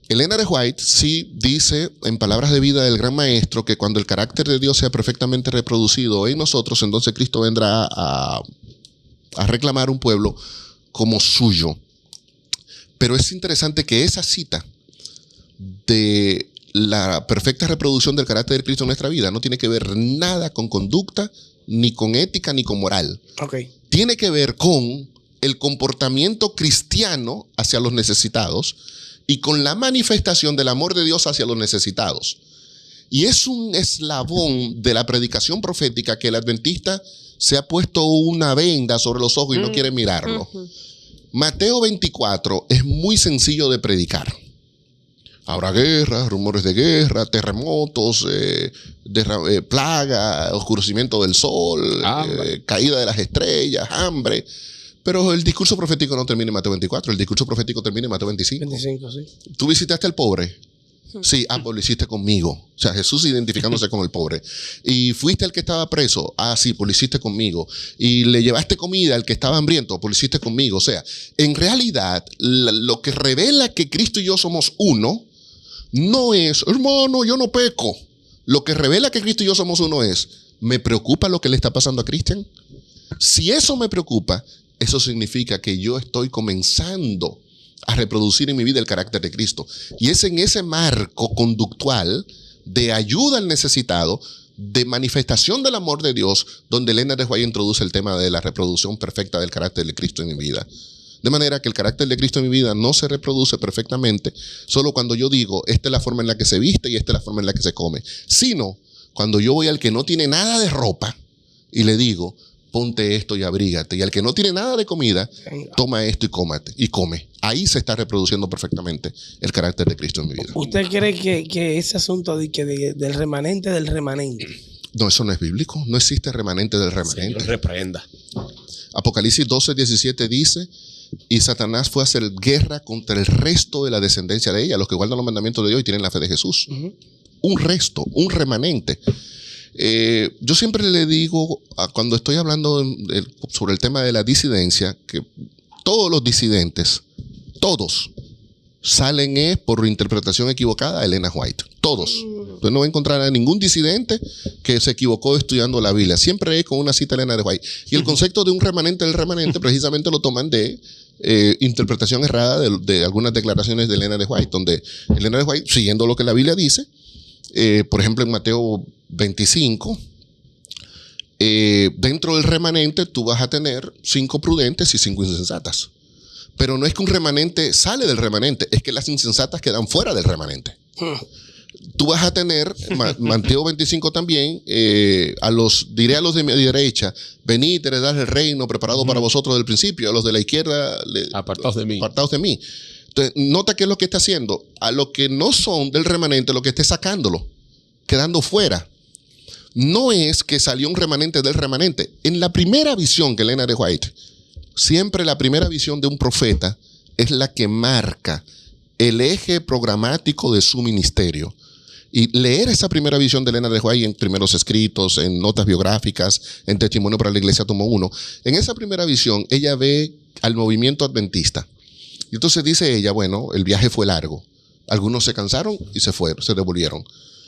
Elena de White sí dice, en Palabras de Vida del Gran Maestro, que cuando el carácter de Dios sea perfectamente reproducido en nosotros, entonces Cristo vendrá a reclamar un pueblo como suyo. Pero es interesante que esa cita de la perfecta reproducción del carácter de Cristo en nuestra vida no tiene que ver nada con conducta, ni con ética, ni con moral. Okay. Tiene que ver con el comportamiento cristiano hacia los necesitados y con la manifestación del amor de Dios hacia los necesitados. Y es un eslabón de la predicación profética que el adventista se ha puesto una venda sobre los ojos y no quiere mirarlo. Mateo 24 es muy sencillo de predicar. Habrá guerra, rumores de guerra, terremotos, plaga, oscurecimiento del sol, caída de las estrellas, hambre. Pero el discurso profético no termina en Mateo 24, el discurso profético termina en Mateo 25. 25, sí. ¿Tú visitaste al pobre? Sí, pues lo hiciste conmigo. O sea, Jesús identificándose con el pobre. ¿Y fuiste al que estaba preso? Sí, pues lo hiciste conmigo. ¿Y le llevaste comida al que estaba hambriento? Pues lo hiciste conmigo. O sea, en realidad, lo que revela que Cristo y yo somos uno no es: hermano, yo no peco. Lo que revela que Cristo y yo somos uno es: ¿me preocupa lo que le está pasando a Cristian? Si eso me preocupa, eso significa que yo estoy comenzando a reproducir en mi vida el carácter de Cristo. Y es en ese marco conductual de ayuda al necesitado, de manifestación del amor de Dios, donde Elena de White introduce el tema de la reproducción perfecta del carácter de Cristo en mi vida. De manera que el carácter de Cristo en mi vida no se reproduce perfectamente solo cuando yo digo: esta es la forma en la que se viste y esta es la forma en la que se come, sino cuando yo voy al que no tiene nada de ropa y le digo: ponte esto y abrígate. Y al que no tiene nada de comida, toma esto y cómate. Y come. Ahí se está reproduciendo perfectamente el carácter de Cristo en mi vida. ¿Usted cree que ese asunto del remanente del remanente? No, eso no es bíblico. No existe remanente del remanente. Señor, reprenda. Apocalipsis 12:17 dice: y Satanás fue a hacer guerra contra el resto de la descendencia de ella, los que guardan los mandamientos de Dios y tienen la fe de Jesús. Un resto, un remanente. Yo siempre le digo, cuando estoy hablando sobre el tema de la disidencia, que todos los disidentes, todos, salen por interpretación equivocada de Elena White. Todos. Usted no va a encontrar a ningún disidente que se equivocó estudiando la Biblia. Siempre es con una cita de Elena de White. Y el concepto de un remanente del remanente precisamente lo toman de interpretación errada de algunas declaraciones de Elena de White, donde Elena de White, siguiendo lo que la Biblia dice, por ejemplo en Mateo 25, dentro del remanente tú vas a tener 5 prudentes y 5 insensatas. Pero no es que un remanente sale del remanente, es que las insensatas quedan fuera del remanente. tú vas a tener, Mateo 25 también, diré a los de mi derecha, venid, heredad el reino preparado para vosotros del principio. A los de la izquierda, Apartaos de mí. Apartaos de mí. Entonces, nota qué es lo que está haciendo. A los que no son del remanente, lo que esté sacándolo, quedando fuera. No es que salió un remanente del remanente. En la primera visión que Elena de White, siempre la primera visión de un profeta es la que marca el eje programático de su ministerio. Y leer esa primera visión de Elena de White en primeros escritos, en notas biográficas, en Testimonio para la Iglesia tomo 1, en esa primera visión ella ve al movimiento adventista. Y entonces dice ella, bueno, el viaje fue largo. Algunos se cansaron y se fueron, se devolvieron.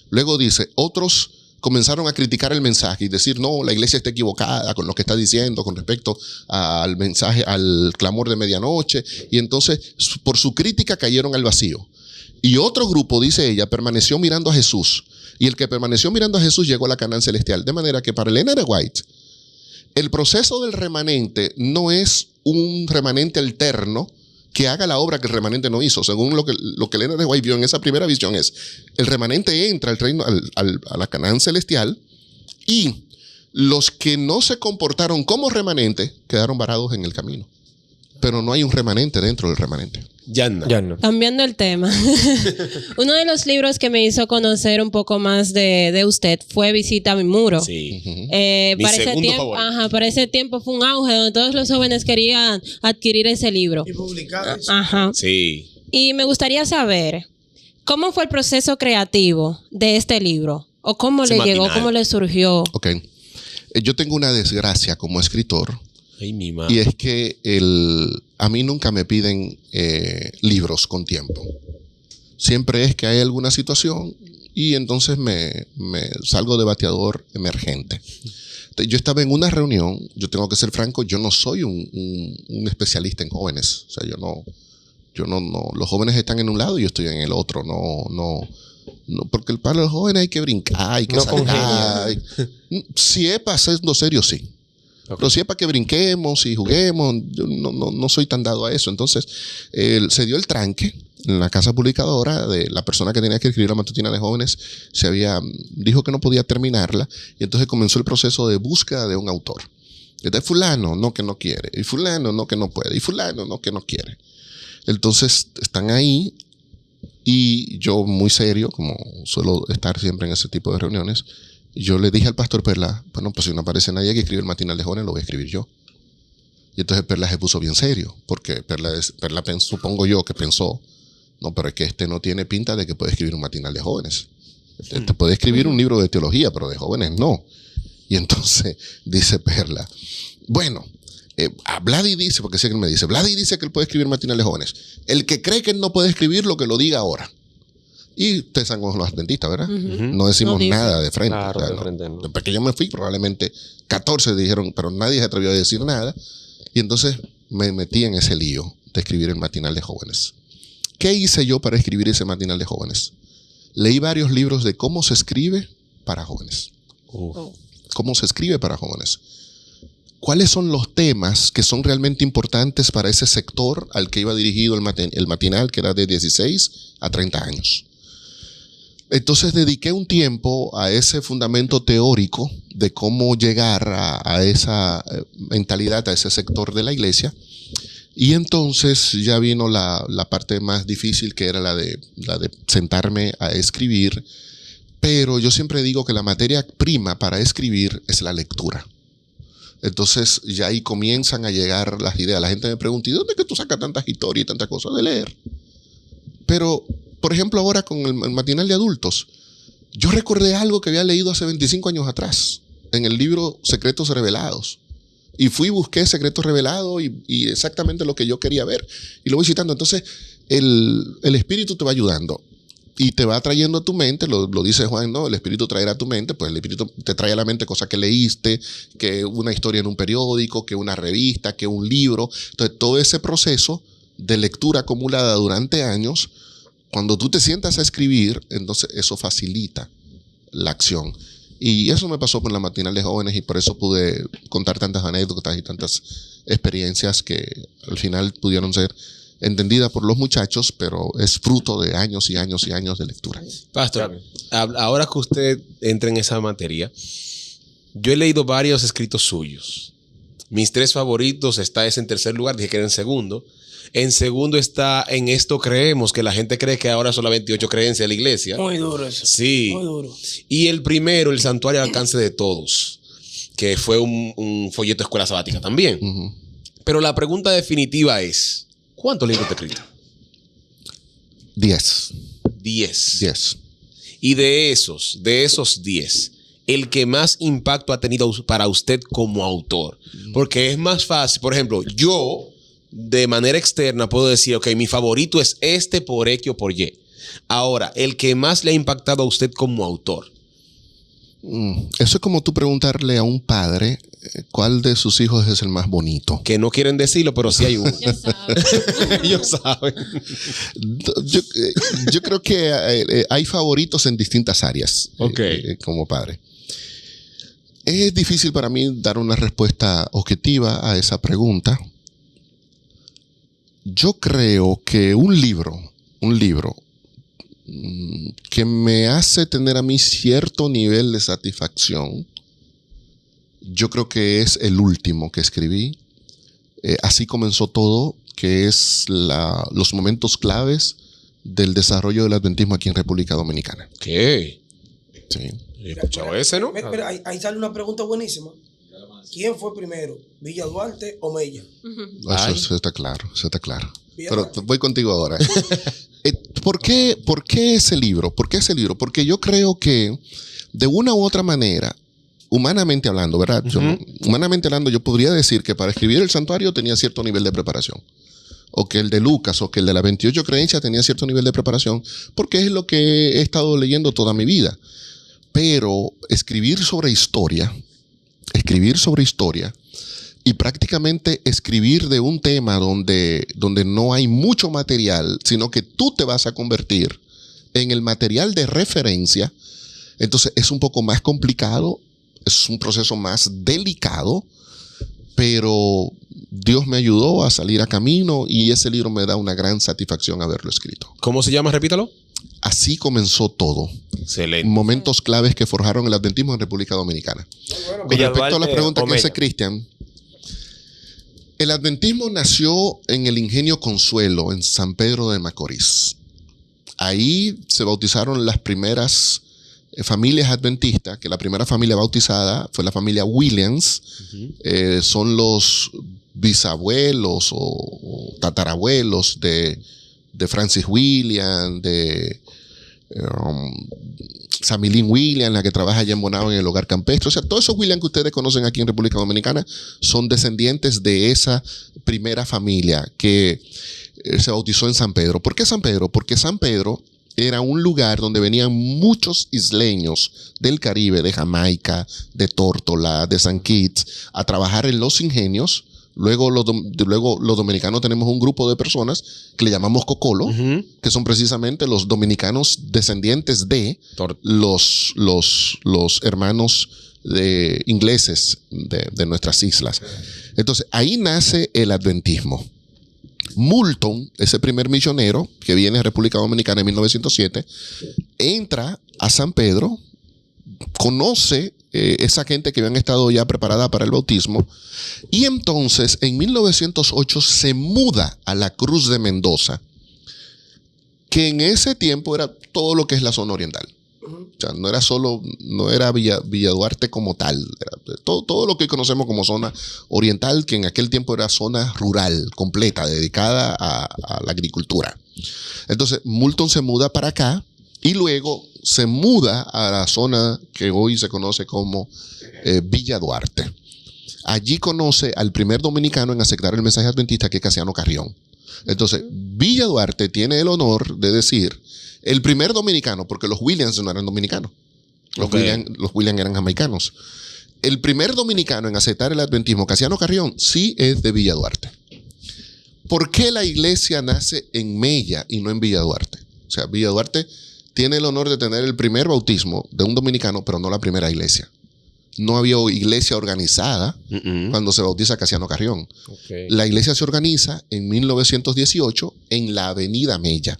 Luego dice, otros comenzaron a criticar el mensaje y decir, no, la iglesia está equivocada con lo que está diciendo con respecto al mensaje, al clamor de medianoche. Y entonces, por su crítica, cayeron al vacío. Y otro grupo, dice ella, permaneció mirando a Jesús. Y el que permaneció mirando a Jesús llegó a la Canaán celestial. De manera que para Elena de White, el proceso del remanente no es un remanente alterno que haga la obra que el remanente no hizo. Según lo que Elena de White vio en esa primera visión es, el remanente entra al reino, a la Canaán celestial, y los que no se comportaron como remanente quedaron varados en el camino. Pero no hay un remanente dentro del remanente. Yanna. Cambiando el tema. Uno de los libros que me hizo conocer un poco más de usted fue Visita a mi muro. Sí. Mi Para ese segundo tiempo, favorito. para ese tiempo fue un auge donde todos los jóvenes querían adquirir ese libro. Y publicado. Ajá. Sí. Y me gustaría saber, ¿cómo fue el proceso creativo de este libro? ¿O cómo Ese le llegó, matinal. cómo le surgió? Ok. Yo tengo una desgracia como escritor. Ay, mi madre. Y es que a mí nunca me piden libros con tiempo. Siempre es que hay alguna situación y entonces me salgo de bateador emergente. Entonces, yo estaba en una reunión, yo tengo que ser franco, yo no soy un especialista en jóvenes. O sea, yo no, los jóvenes están en un lado y yo estoy en el otro. No, porque para los jóvenes hay que brincar, hay que No saltar. Si es para hacerlo serio, sí. Pero si es para que brinquemos y juguemos, yo no soy tan dado a eso. Entonces, se dio el tranque en la casa publicadora de la persona que tenía que escribir la matutina de jóvenes. Dijo que no podía terminarla y entonces comenzó el proceso de búsqueda de un autor. Entonces, fulano, no que no quiere. Y fulano, no que no puede. Y fulano, no que no quiere. Entonces, están ahí y yo muy serio, como suelo estar siempre en ese tipo de reuniones, yo le dije al pastor Perla, bueno, pues si no aparece nadie que escribe el matinal de jóvenes, lo voy a escribir yo. Y entonces Perla se puso bien serio, porque Perla supongo yo que pensó, no, pero es que este no tiene pinta de que puede escribir un matinal de jóvenes. Este puede escribir un libro de teología, pero de jóvenes no. Y entonces dice Perla, bueno, Vladi dice, porque sé que él me dice, Vladi dice que él puede escribir matinal de jóvenes. El que cree que él no puede escribirlo, que lo diga ahora. Y ustedes saben cómo son los adventistas, ¿verdad? No decimos nada de frente. Claro, O sea, de frente no. Después que yo me fui, probablemente 14 dijeron, pero nadie se atrevió a decir nada. Y entonces me metí en ese lío de escribir el matinal de jóvenes. ¿Qué hice yo para escribir ese matinal de jóvenes? Leí varios libros de cómo se escribe para jóvenes. Cómo se escribe para jóvenes. ¿Cuáles son los temas que son realmente importantes para ese sector al que iba dirigido el matinal, que era de 16 a 30 años? Entonces dediqué un tiempo a ese fundamento teórico de cómo llegar a esa mentalidad, a ese sector de la iglesia. Y entonces ya vino la parte más difícil, que era la de sentarme a escribir. Pero yo siempre digo que la materia prima para escribir es la lectura. Entonces ya ahí comienzan a llegar las ideas. La gente me pregunta, ¿y dónde es que tú sacas tantas historias y tantas cosas? De leer. Pero, por ejemplo, ahora con el matinal de adultos, yo recordé algo que había leído hace 25 años atrás, en el libro Secretos Revelados. Y fui y busqué Secretos Revelados y exactamente lo que yo quería ver. Y lo voy citando. Entonces, el Espíritu te va ayudando. Y te va trayendo a tu mente, lo dice Juan, ¿no? El Espíritu traerá a tu mente, pues el Espíritu te trae a la mente cosas que leíste, que una historia en un periódico, que una revista, que un libro. Entonces, todo ese proceso de lectura acumulada durante años, cuando tú te sientas a escribir, entonces eso facilita la acción. Y eso me pasó con la matinal de jóvenes y por eso pude contar tantas anécdotas y tantas experiencias que al final pudieron ser entendida por los muchachos, pero es fruto de años y años y años de lectura. Pastor, ahora que usted entra en esa materia, yo he leído varios escritos suyos. Mis 3 favoritos está ese en tercer lugar, dije que era en segundo. En segundo está En esto creemos, que la gente cree que ahora son las 28 creencias de la iglesia. Muy duro eso. Sí. Muy duro. Y el primero, El santuario al alcance de todos, que fue un folleto de escuela sabática también. Ujú. Pero la pregunta definitiva es, ¿cuántos libros te escrito? 10. 10. 10. Y de esos 10, el que más impacto ha tenido para usted como autor. Porque es más fácil. Por ejemplo, yo, de manera externa, puedo decir, ok, mi favorito es este por X o por Y. Ahora, el que más le ha impactado a usted como autor. Eso es como tú preguntarle a un padre cuál de sus hijos es el más bonito. Que no quieren decirlo, pero sí hay uno. Ya sabes. Ellos saben. Yo creo que hay favoritos en distintas áreas Ok. como padre. Es difícil para mí dar una respuesta objetiva a esa pregunta. Yo creo que un libro que me hace tener a mí cierto nivel de satisfacción, yo creo que es el último que escribí. Así comenzó todo, que es los momentos claves del desarrollo del adventismo aquí en República Dominicana. ¿Qué? Sí. He escuchado ese, ¿no? Mira, ahí sale una pregunta buenísima. ¿Quién fue primero? ¿Villa Duarte o Mella? Eso está claro, eso está claro. Bien, Pero bueno. voy contigo ahora. ¿Por qué ese libro? ¿Por qué ese libro? Porque yo creo que de una u otra manera, humanamente hablando, ¿verdad? Humanamente hablando, yo podría decir que para escribir el santuario tenía cierto nivel de preparación. O que el de Lucas o que el de las 28 creencias tenía cierto nivel de preparación, porque es lo que he estado leyendo toda mi vida. Pero escribir sobre historia y prácticamente escribir de un tema donde no hay mucho material, sino que tú te vas a convertir en el material de referencia, entonces es un poco más complicado, es un proceso más delicado, pero Dios me ayudó a salir a camino y ese libro me da una gran satisfacción haberlo escrito. ¿Cómo se llama? Repítalo. Así comenzó todo. Excelente. Momentos claves que forjaron el adventismo en República Dominicana. Con Villa respecto a la Duarte pregunta o que hace Mella. Cristian, el adventismo nació en el Ingenio Consuelo, en San Pedro de Macorís. Ahí se bautizaron las primeras familias adventistas, que la primera familia bautizada fue la familia Williams. Son los bisabuelos o tatarabuelos de Francis Williams, de Samilín Williams, la que trabaja allá en Bonao en el hogar campestre. O sea, todos esos Williams que ustedes conocen aquí en República Dominicana son descendientes de esa primera familia que se bautizó en San Pedro. ¿Por qué San Pedro? Porque San Pedro era un lugar donde venían muchos isleños del Caribe, de Jamaica, de Tórtola, de San Kitts, a trabajar en los ingenios. Luego los dominicanos tenemos un grupo de personas que le llamamos Cocolo, que son precisamente los dominicanos descendientes de los hermanos ingleses de nuestras islas. Entonces, ahí nace el adventismo. Moulton, ese primer misionero que viene a República Dominicana en 1907, entra a San Pedro, conoce esa gente que habían estado ya preparada para el bautismo, y entonces en 1908 se muda a la Cruz de Mendoza, que en ese tiempo era todo lo que es la zona oriental. O sea, no era Villa Duarte como tal, era todo lo que conocemos como zona oriental, que en aquel tiempo era zona rural completa, dedicada a la agricultura. Entonces, Moulton se muda para acá y luego se muda a la zona que hoy se conoce como Villa Duarte. Allí conoce al primer dominicano en aceptar el mensaje adventista, que es Casiano Carrión. Entonces, Villa Duarte tiene el honor de decir el primer dominicano, porque los Williams no eran dominicanos. Los Williams eran jamaicanos. El primer dominicano en aceptar el adventismo, Casiano Carrión, sí es de Villa Duarte. ¿Por qué la iglesia nace en Mella y no en Villa Duarte? O sea, Villa Duarte tiene el honor de tener el primer bautismo de un dominicano, pero no la primera iglesia. No había iglesia organizada cuando se bautiza Casiano Carrión. Okay. La iglesia se organiza en 1918 en la Avenida Mella.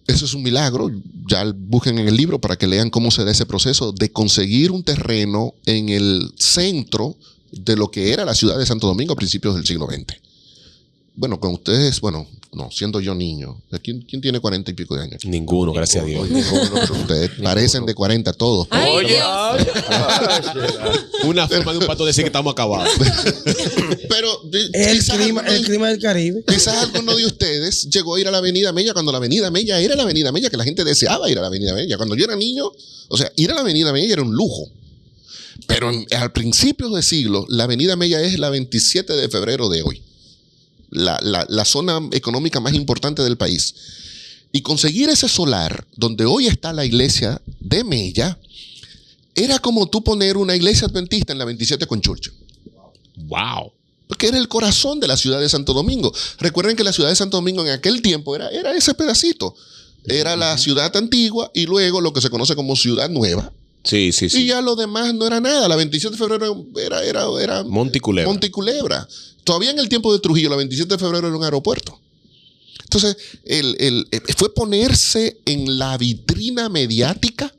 Eso es un milagro. Ya busquen en el libro para que lean cómo se da ese proceso de conseguir un terreno en el centro de lo que era la ciudad de Santo Domingo a principios del siglo XX. Bueno, con ustedes, no, siendo yo niño. ¿Quién tiene 40 y pico de años? Ninguno, gracias a Dios. Ninguno, pero ustedes parecen de 40 todos. Ay, Dios. Una forma de un pato decir que estamos acabados. Pero El clima del Caribe. quizás alguno de ustedes llegó a ir a la Avenida Mella cuando la Avenida Mella era la Avenida Mella, que la gente deseaba ir a la Avenida Mella. Cuando yo era niño, o sea, ir a la Avenida Mella era un lujo. Pero al principio de siglo, la Avenida Mella es la 27 de febrero de hoy. La zona económica más importante del país. Y conseguir ese solar, donde hoy está la iglesia de Mella, era como tú poner una iglesia adventista en la 27 con Churchill. Wow. Porque era el corazón de la ciudad de Santo Domingo. Recuerden que la ciudad de Santo Domingo en aquel tiempo era ese pedacito. Era la ciudad antigua y luego lo que se conoce como ciudad nueva. Sí. Y ya lo demás no era nada. La 27 de febrero era Monte y Culebra. Todavía en el tiempo de Trujillo, la 27 de febrero era un aeropuerto. Entonces, fue ponerse en la vitrina mediática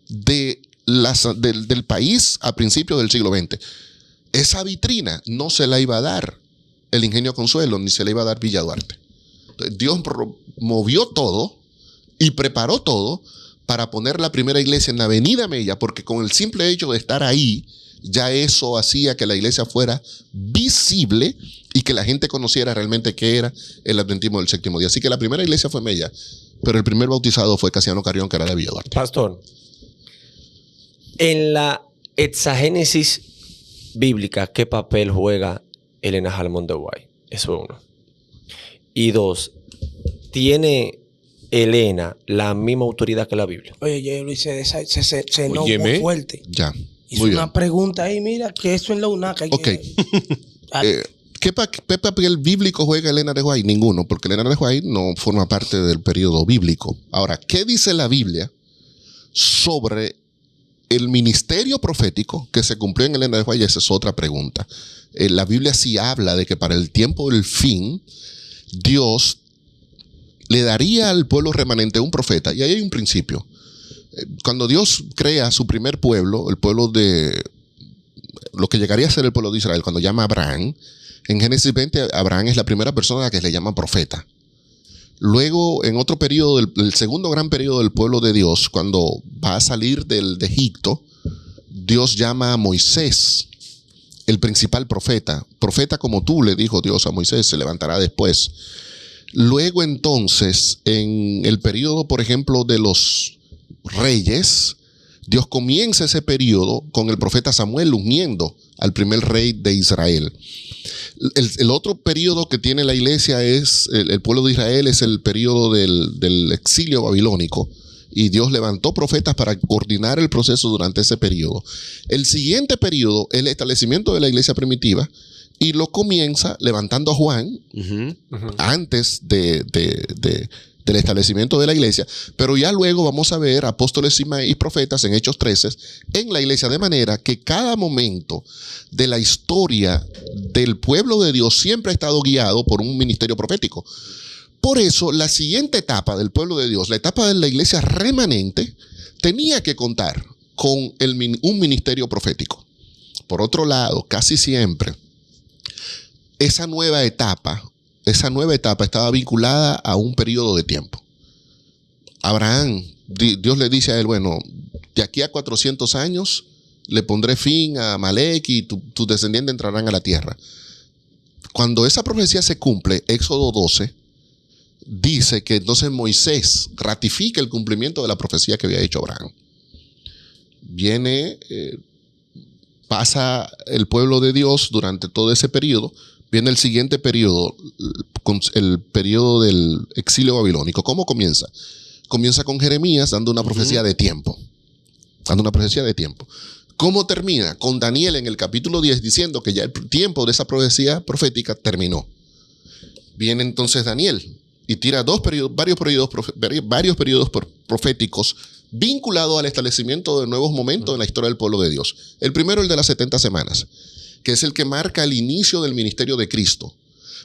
del país a principios del siglo XX. Esa vitrina no se la iba a dar el Ingenio Consuelo, ni se la iba a dar Villa Duarte. Entonces, Dios movió todo y preparó todo para poner la primera iglesia en la Avenida Mella, porque con el simple hecho de estar ahí, ya eso hacía que la iglesia fuera visible y que la gente conociera realmente qué era el adventismo del séptimo día. Así que la primera iglesia fue Mella, pero el primer bautizado fue Casiano Carrión, que era de Villa Duarte. Pastor, en la exagénesis bíblica, ¿qué papel juega Elena Jalmón de Guay? Eso es uno. Y dos, ¿tiene Elena la misma autoridad que la Biblia? Oye, yo Luis se enojó Óyeme. fuerte. Ya. Hizo Muy bien. una pregunta ahí, mira, que eso en la UNAC. Ok. ¿Qué papel bíblico juega Elena de Guay? Ninguno, porque Elena de Guay no forma parte del periodo bíblico. Ahora, ¿qué dice la Biblia sobre el ministerio profético que se cumplió en Elena de Guay? Esa es otra pregunta. La Biblia sí habla de que para el tiempo del fin, Dios le daría al pueblo remanente un profeta. Y ahí hay un principio. Cuando Dios crea su primer pueblo, el pueblo de lo que llegaría a ser el pueblo de Israel, cuando llama a Abraham, en Génesis 20, Abraham es la primera persona a la que le llaman profeta. Luego, en otro periodo, el segundo gran periodo del pueblo de Dios, cuando va a salir de Egipto, Dios llama a Moisés, el principal profeta. Profeta como tú, le dijo Dios a Moisés, se levantará después. Luego, entonces, en el periodo, por ejemplo, de los reyes, Dios comienza ese periodo con el profeta Samuel ungiendo al primer rey de Israel. El otro periodo que tiene la iglesia es el pueblo de Israel, es el periodo del exilio babilónico, y Dios levantó profetas para coordinar el proceso durante ese periodo. El siguiente periodo es el establecimiento de la iglesia primitiva, y lo comienza levantando a Juan antes del establecimiento de la iglesia, pero ya luego vamos a ver apóstoles y profetas en Hechos 13 en la iglesia, de manera que cada momento de la historia del pueblo de Dios siempre ha estado guiado por un ministerio profético. Por eso, la siguiente etapa del pueblo de Dios, la etapa de la iglesia remanente, tenía que contar con un ministerio profético. Por otro lado, casi siempre, esa nueva etapa estaba vinculada a un periodo de tiempo. Abraham, Dios le dice a él, bueno, de aquí a 400 años le pondré fin a Amalek y tus descendientes entrarán a la tierra. Cuando esa profecía se cumple, Éxodo 12, dice que entonces Moisés ratifica el cumplimiento de la profecía que había hecho Abraham. Pasa el pueblo de Dios durante todo ese periodo. Viene el siguiente periodo, el periodo del exilio babilónico. ¿Cómo comienza? Comienza con Jeremías dando una profecía de tiempo. ¿Cómo termina? Con Daniel en el capítulo 10 diciendo que ya el tiempo de esa profecía profética terminó. Viene entonces Daniel y tira varios periodos proféticos vinculado al establecimiento de nuevos momentos en la historia del pueblo de Dios. El primero, el de las 70 semanas, que es el que marca el inicio del ministerio de Cristo.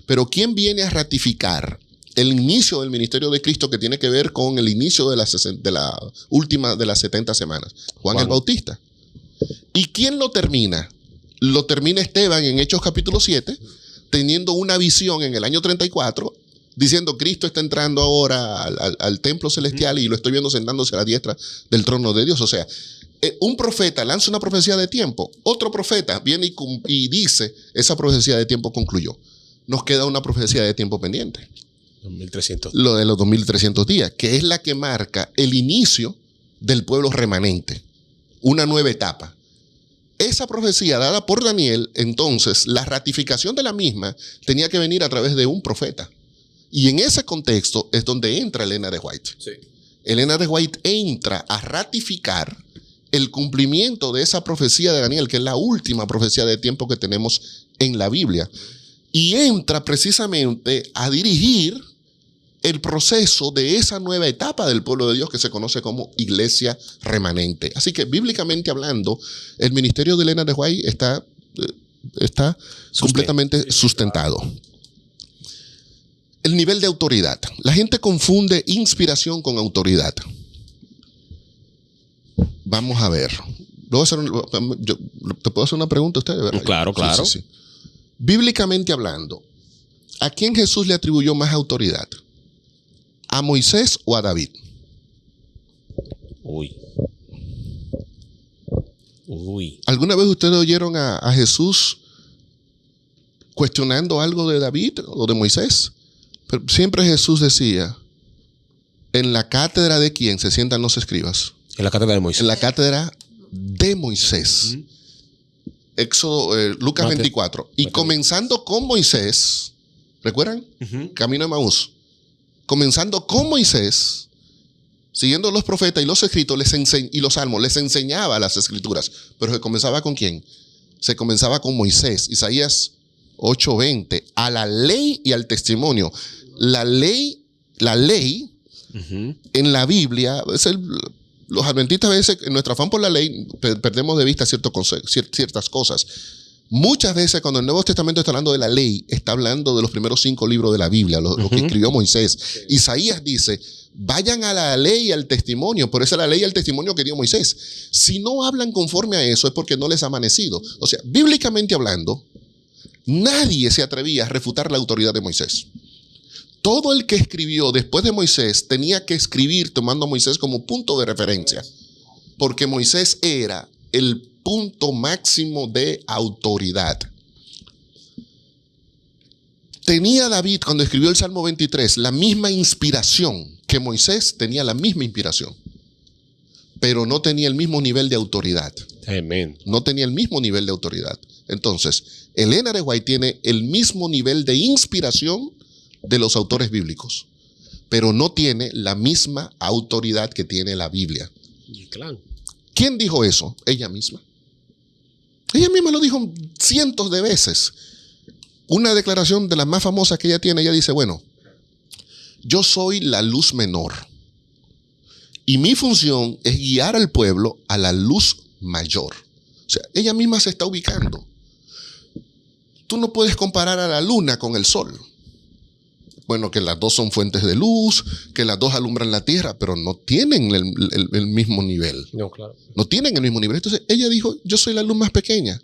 Pero ¿quién viene a ratificar el inicio del ministerio de Cristo, que tiene que ver con el inicio de la última de las 70 semanas? Juan el Bautista. ¿Y quién lo termina? Lo termina Esteban en Hechos capítulo 7, teniendo una visión en el año 34, diciendo: Cristo está entrando ahora al templo celestial y lo estoy viendo sentándose a la diestra del trono de Dios. O sea, un profeta lanza una profecía de tiempo, otro profeta viene y dice: esa profecía de tiempo concluyó. Nos queda una profecía de tiempo pendiente. 2300. Lo de los 2300 días, que es la que marca el inicio del pueblo remanente, una nueva etapa. Esa profecía dada por Daniel, entonces, la ratificación de la misma tenía que venir a través de un profeta. Y en ese contexto es donde entra Elena de White. Sí. Elena de White entra a ratificar el cumplimiento de esa profecía de Daniel, que es la última profecía de tiempo que tenemos en la Biblia. Y entra precisamente a dirigir el proceso de esa nueva etapa del pueblo de Dios que se conoce como iglesia remanente. Así que, bíblicamente hablando, el ministerio de Elena de White está completamente sustentado. El nivel de autoridad. La gente confunde inspiración con autoridad. Vamos a ver. ¿Te puedo hacer una pregunta a ustedes? ¿Verdad? Claro, claro. Sí. Bíblicamente hablando, ¿a quién Jesús le atribuyó más autoridad? ¿A Moisés o a David? Uy. ¿Alguna vez ustedes oyeron a Jesús cuestionando algo de David o de Moisés? Pero siempre Jesús decía: ¿en la cátedra de quién se sientan los escribas? En la cátedra de Moisés. En la cátedra de Moisés. Lucas 24. Y comenzando con Moisés, ¿recuerdan? Camino de Emaús. Comenzando con Moisés, siguiendo los profetas y los escritos y los salmos, les enseñaba las escrituras. Pero se comenzaba ¿con quién? Se comenzaba con Moisés. Isaías 8:20. A la ley y al testimonio. La ley en la Biblia es los adventistas a veces, en nuestro afán por la ley, perdemos de vista ciertas cosas. Muchas veces cuando el Nuevo Testamento está hablando de la ley, está hablando de los primeros 5 libros de la Biblia, lo que escribió Moisés. Isaías dice: vayan a la ley y al testimonio, por eso la ley y el testimonio que dio Moisés. Si no hablan conforme a eso es porque no les ha amanecido. O sea, bíblicamente hablando, nadie se atrevía a refutar la autoridad de Moisés. Todo el que escribió después de Moisés tenía que escribir tomando a Moisés como punto de referencia, porque Moisés era el punto máximo de autoridad. Tenía David, cuando escribió el Salmo 23, la misma inspiración que Moisés, tenía la misma inspiración, pero no tenía el mismo nivel de autoridad. Amén. No tenía el mismo nivel de autoridad. Entonces, Elena de White tiene el mismo nivel de inspiración de los autores bíblicos, pero no tiene la misma autoridad que tiene la Biblia. Claro. ¿Quién dijo eso? Ella misma. Ella misma lo dijo cientos de veces. Una declaración de las más famosas que ella tiene, ella dice: bueno, yo soy la luz menor y mi función es guiar al pueblo a la luz mayor. O sea, ella misma se está ubicando. Tú no puedes comparar a la luna con el sol. Bueno, que las dos son fuentes de luz, que las dos alumbran la tierra, pero no tienen el mismo nivel. No, claro. No tienen el mismo nivel. Entonces ella dijo: yo soy la luz más pequeña.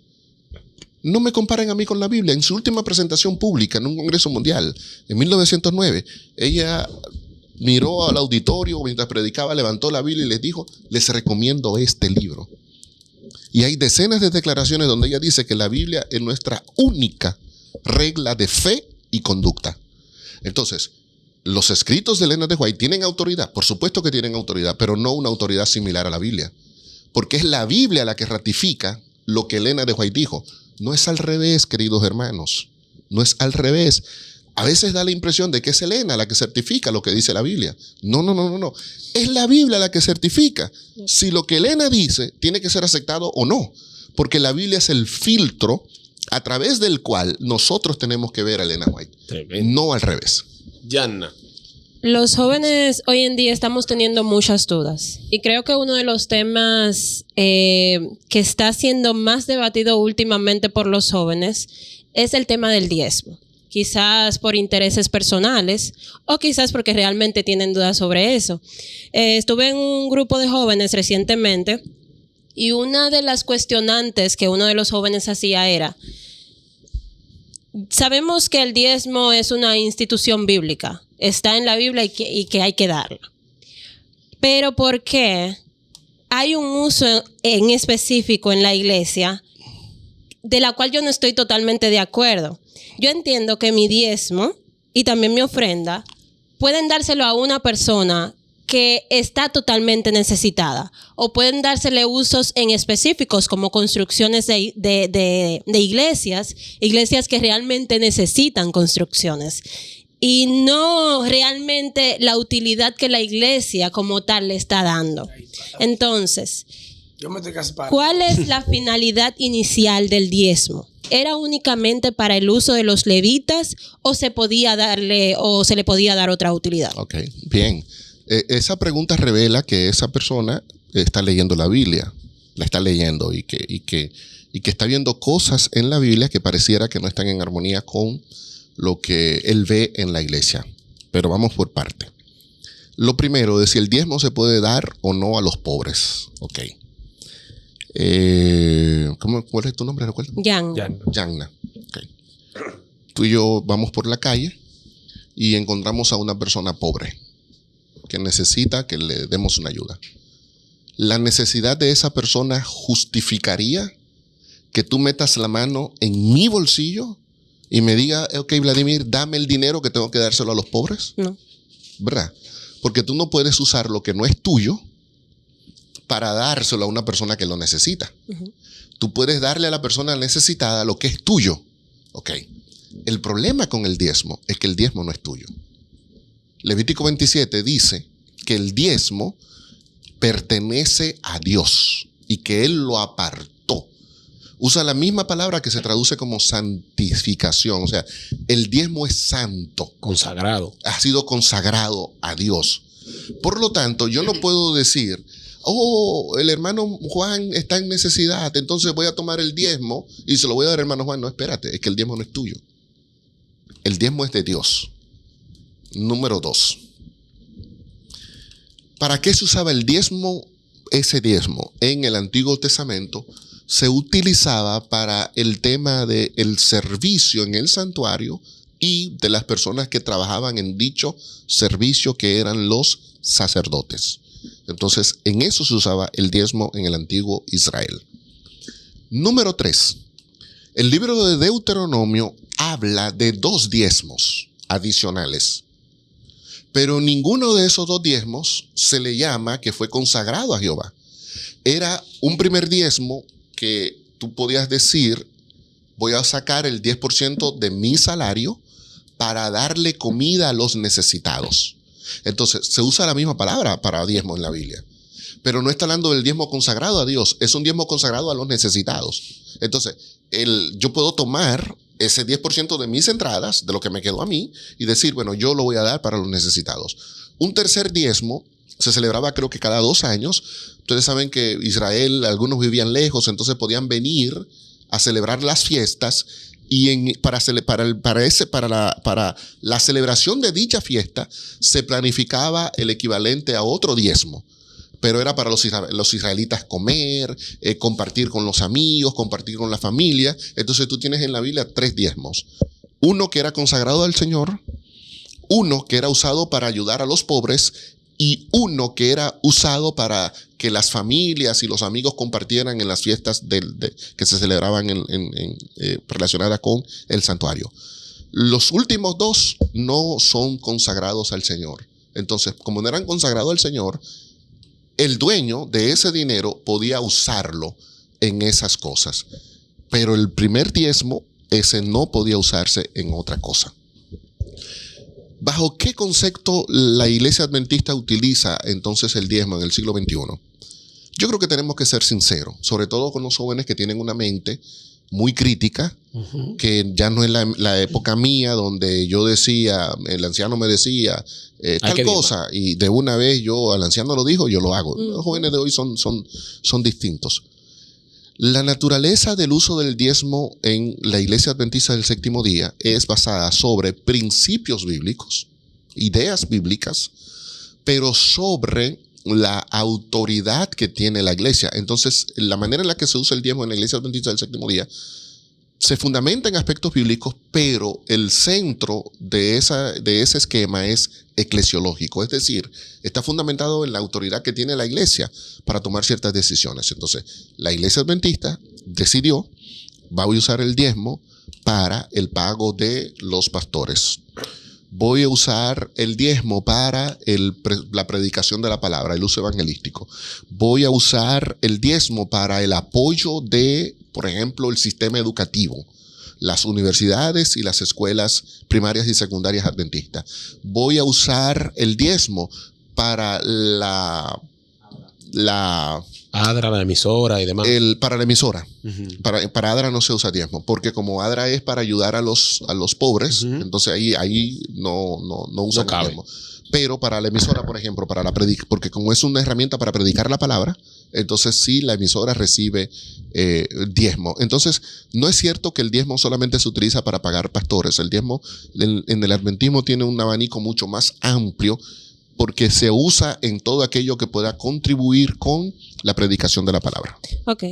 No me comparen a mí con la Biblia. En su última presentación pública en un congreso mundial, en 1909, ella miró al auditorio mientras predicaba, levantó la Biblia y les dijo: les recomiendo este libro. Y hay decenas de declaraciones donde ella dice que la Biblia es nuestra única regla de fe y conducta. Entonces, los escritos de Elena de White tienen autoridad, por supuesto que tienen autoridad, pero no una autoridad similar a la Biblia, porque es la Biblia la que ratifica lo que Elena de White dijo. No es al revés, queridos hermanos, no es al revés. A veces da la impresión de que es Elena la que certifica lo que dice la Biblia. No. Es la Biblia la que certifica si lo que Elena dice tiene que ser aceptado o no, porque la Biblia es el filtro a través del cual nosotros tenemos que ver a Elena White. Tremendo. No al revés. Yanna. Los jóvenes hoy en día estamos teniendo muchas dudas y creo que uno de los temas que está siendo más debatido últimamente por los jóvenes es el tema del diezmo. Quizás por intereses personales o quizás porque realmente tienen dudas sobre eso. Estuve en un grupo de jóvenes recientemente y una de las cuestionantes que uno de los jóvenes hacía era: sabemos que el diezmo es una institución bíblica, está en la Biblia y que hay que darla. Pero ¿por qué hay un uso en específico en la iglesia de la cual yo no estoy totalmente de acuerdo? Yo entiendo que mi diezmo y también mi ofrenda pueden dárselo a una persona que está totalmente necesitada, o pueden dársele usos en específicos como construcciones de iglesias que realmente necesitan construcciones y no realmente la utilidad que la iglesia como tal le está dando. Entonces, ¿cuál es la finalidad inicial del diezmo? ¿Era únicamente para el uso de los levitas o se le podía dar otra utilidad? Ok, bien. Esa pregunta revela que esa persona está leyendo la Biblia, la está leyendo y que está viendo cosas en la Biblia que pareciera que no están en armonía con lo que él ve en la iglesia. Pero vamos por parte. Lo primero es si el diezmo se puede dar o no a los pobres. Ok. ¿Cuál es tu nombre? ¿Recuerda? Yanna. Okay. Tú y yo vamos por la calle y encontramos a una persona pobre que necesita que le demos una ayuda. ¿La necesidad de esa persona justificaría que tú metas la mano en mi bolsillo y me diga, ok, Vladimir, dame el dinero que tengo que dárselo a los pobres? No. ¿Verdad? Porque tú no puedes usar lo que no es tuyo para dárselo a una persona que lo necesita. Uh-huh. Tú puedes darle a la persona necesitada lo que es tuyo. Ok. El problema con el diezmo es que el diezmo no es tuyo. Levítico 27 dice que el diezmo pertenece a Dios y que Él lo apartó. Usa la misma palabra que se traduce como santificación. O sea, el diezmo es santo. Consagrado. Ha sido consagrado a Dios. Por lo tanto, yo no puedo decir, oh, el hermano Juan está en necesidad, entonces voy a tomar el diezmo y se lo voy a dar al hermano Juan. No, espérate, es que el diezmo no es tuyo. El diezmo es de Dios. Número 2. ¿Para qué se usaba el diezmo? Ese diezmo en el Antiguo Testamento se utilizaba para el tema del servicio en el santuario y de las personas que trabajaban en dicho servicio, que eran los sacerdotes. Entonces, en eso se usaba el diezmo en el antiguo Israel. Número 3. El libro de Deuteronomio habla de 2 diezmos adicionales. Pero ninguno de esos 2 diezmos se le llama que fue consagrado a Jehová. Era un primer diezmo que tú podías decir, voy a sacar el 10% de mi salario para darle comida a los necesitados. Entonces, se usa la misma palabra para diezmo en la Biblia. Pero no está hablando del diezmo consagrado a Dios, es un diezmo consagrado a los necesitados. Entonces, yo puedo tomar ese 10% de mis entradas, de lo que me quedó a mí, y decir, bueno, yo lo voy a dar para los necesitados. Un tercer diezmo se celebraba creo que cada 2 años. Ustedes saben que Israel, algunos vivían lejos, entonces podían venir a celebrar las fiestas y para la celebración de dicha fiesta se planificaba el equivalente a otro diezmo. Pero era para los israelitas comer, compartir con los amigos, compartir con la familia. Entonces tú tienes en la Biblia 3 diezmos. Uno que era consagrado al Señor, uno que era usado para ayudar a los pobres y uno que era usado para que las familias y los amigos compartieran en las fiestas que se celebraban relacionadas con el santuario. Los últimos 2 no son consagrados al Señor. Entonces, como no eran consagrados al Señor, el dueño de ese dinero podía usarlo en esas cosas. Pero el primer diezmo, ese no podía usarse en otra cosa. ¿Bajo qué concepto la iglesia adventista utiliza entonces el diezmo en el siglo XXI? Yo creo que tenemos que ser sinceros, sobre todo con los jóvenes que tienen una mente muy crítica, que ya no es la época mía donde yo decía, el anciano me decía tal cosa, y de una vez yo al anciano lo dijo, yo lo hago. Los jóvenes de hoy son distintos. La naturaleza del uso del diezmo en la Iglesia Adventista del Séptimo Día es basada sobre principios bíblicos, ideas bíblicas, pero sobre la autoridad que tiene la Iglesia. Entonces, la manera en la que se usa el diezmo en la Iglesia Adventista del Séptimo Día se fundamenta en aspectos bíblicos, pero el centro de ese esquema es eclesiológico, es decir, está fundamentado en la autoridad que tiene la iglesia para tomar ciertas decisiones. Entonces, la iglesia adventista decidió, va a usar el diezmo para el pago de los pastores. Voy a usar el diezmo para la predicación de la palabra, el uso evangelístico. Voy a usar el diezmo para el apoyo de, por ejemplo, el sistema educativo, las universidades y las escuelas primarias y secundarias adventistas. Voy a usar el diezmo para la ADRA, la emisora y demás. Para la emisora. Para ADRA no se usa diezmo, porque como ADRA es para ayudar a los pobres, entonces ahí no usan el diezmo. Pero para la emisora, por ejemplo, para porque como es una herramienta para predicar la palabra, entonces sí la emisora recibe diezmo. Entonces, no es cierto que el diezmo solamente se utiliza para pagar pastores. El diezmo en el adventismo tiene un abanico mucho más amplio, porque se usa en todo aquello que pueda contribuir con la predicación de la palabra. Ok.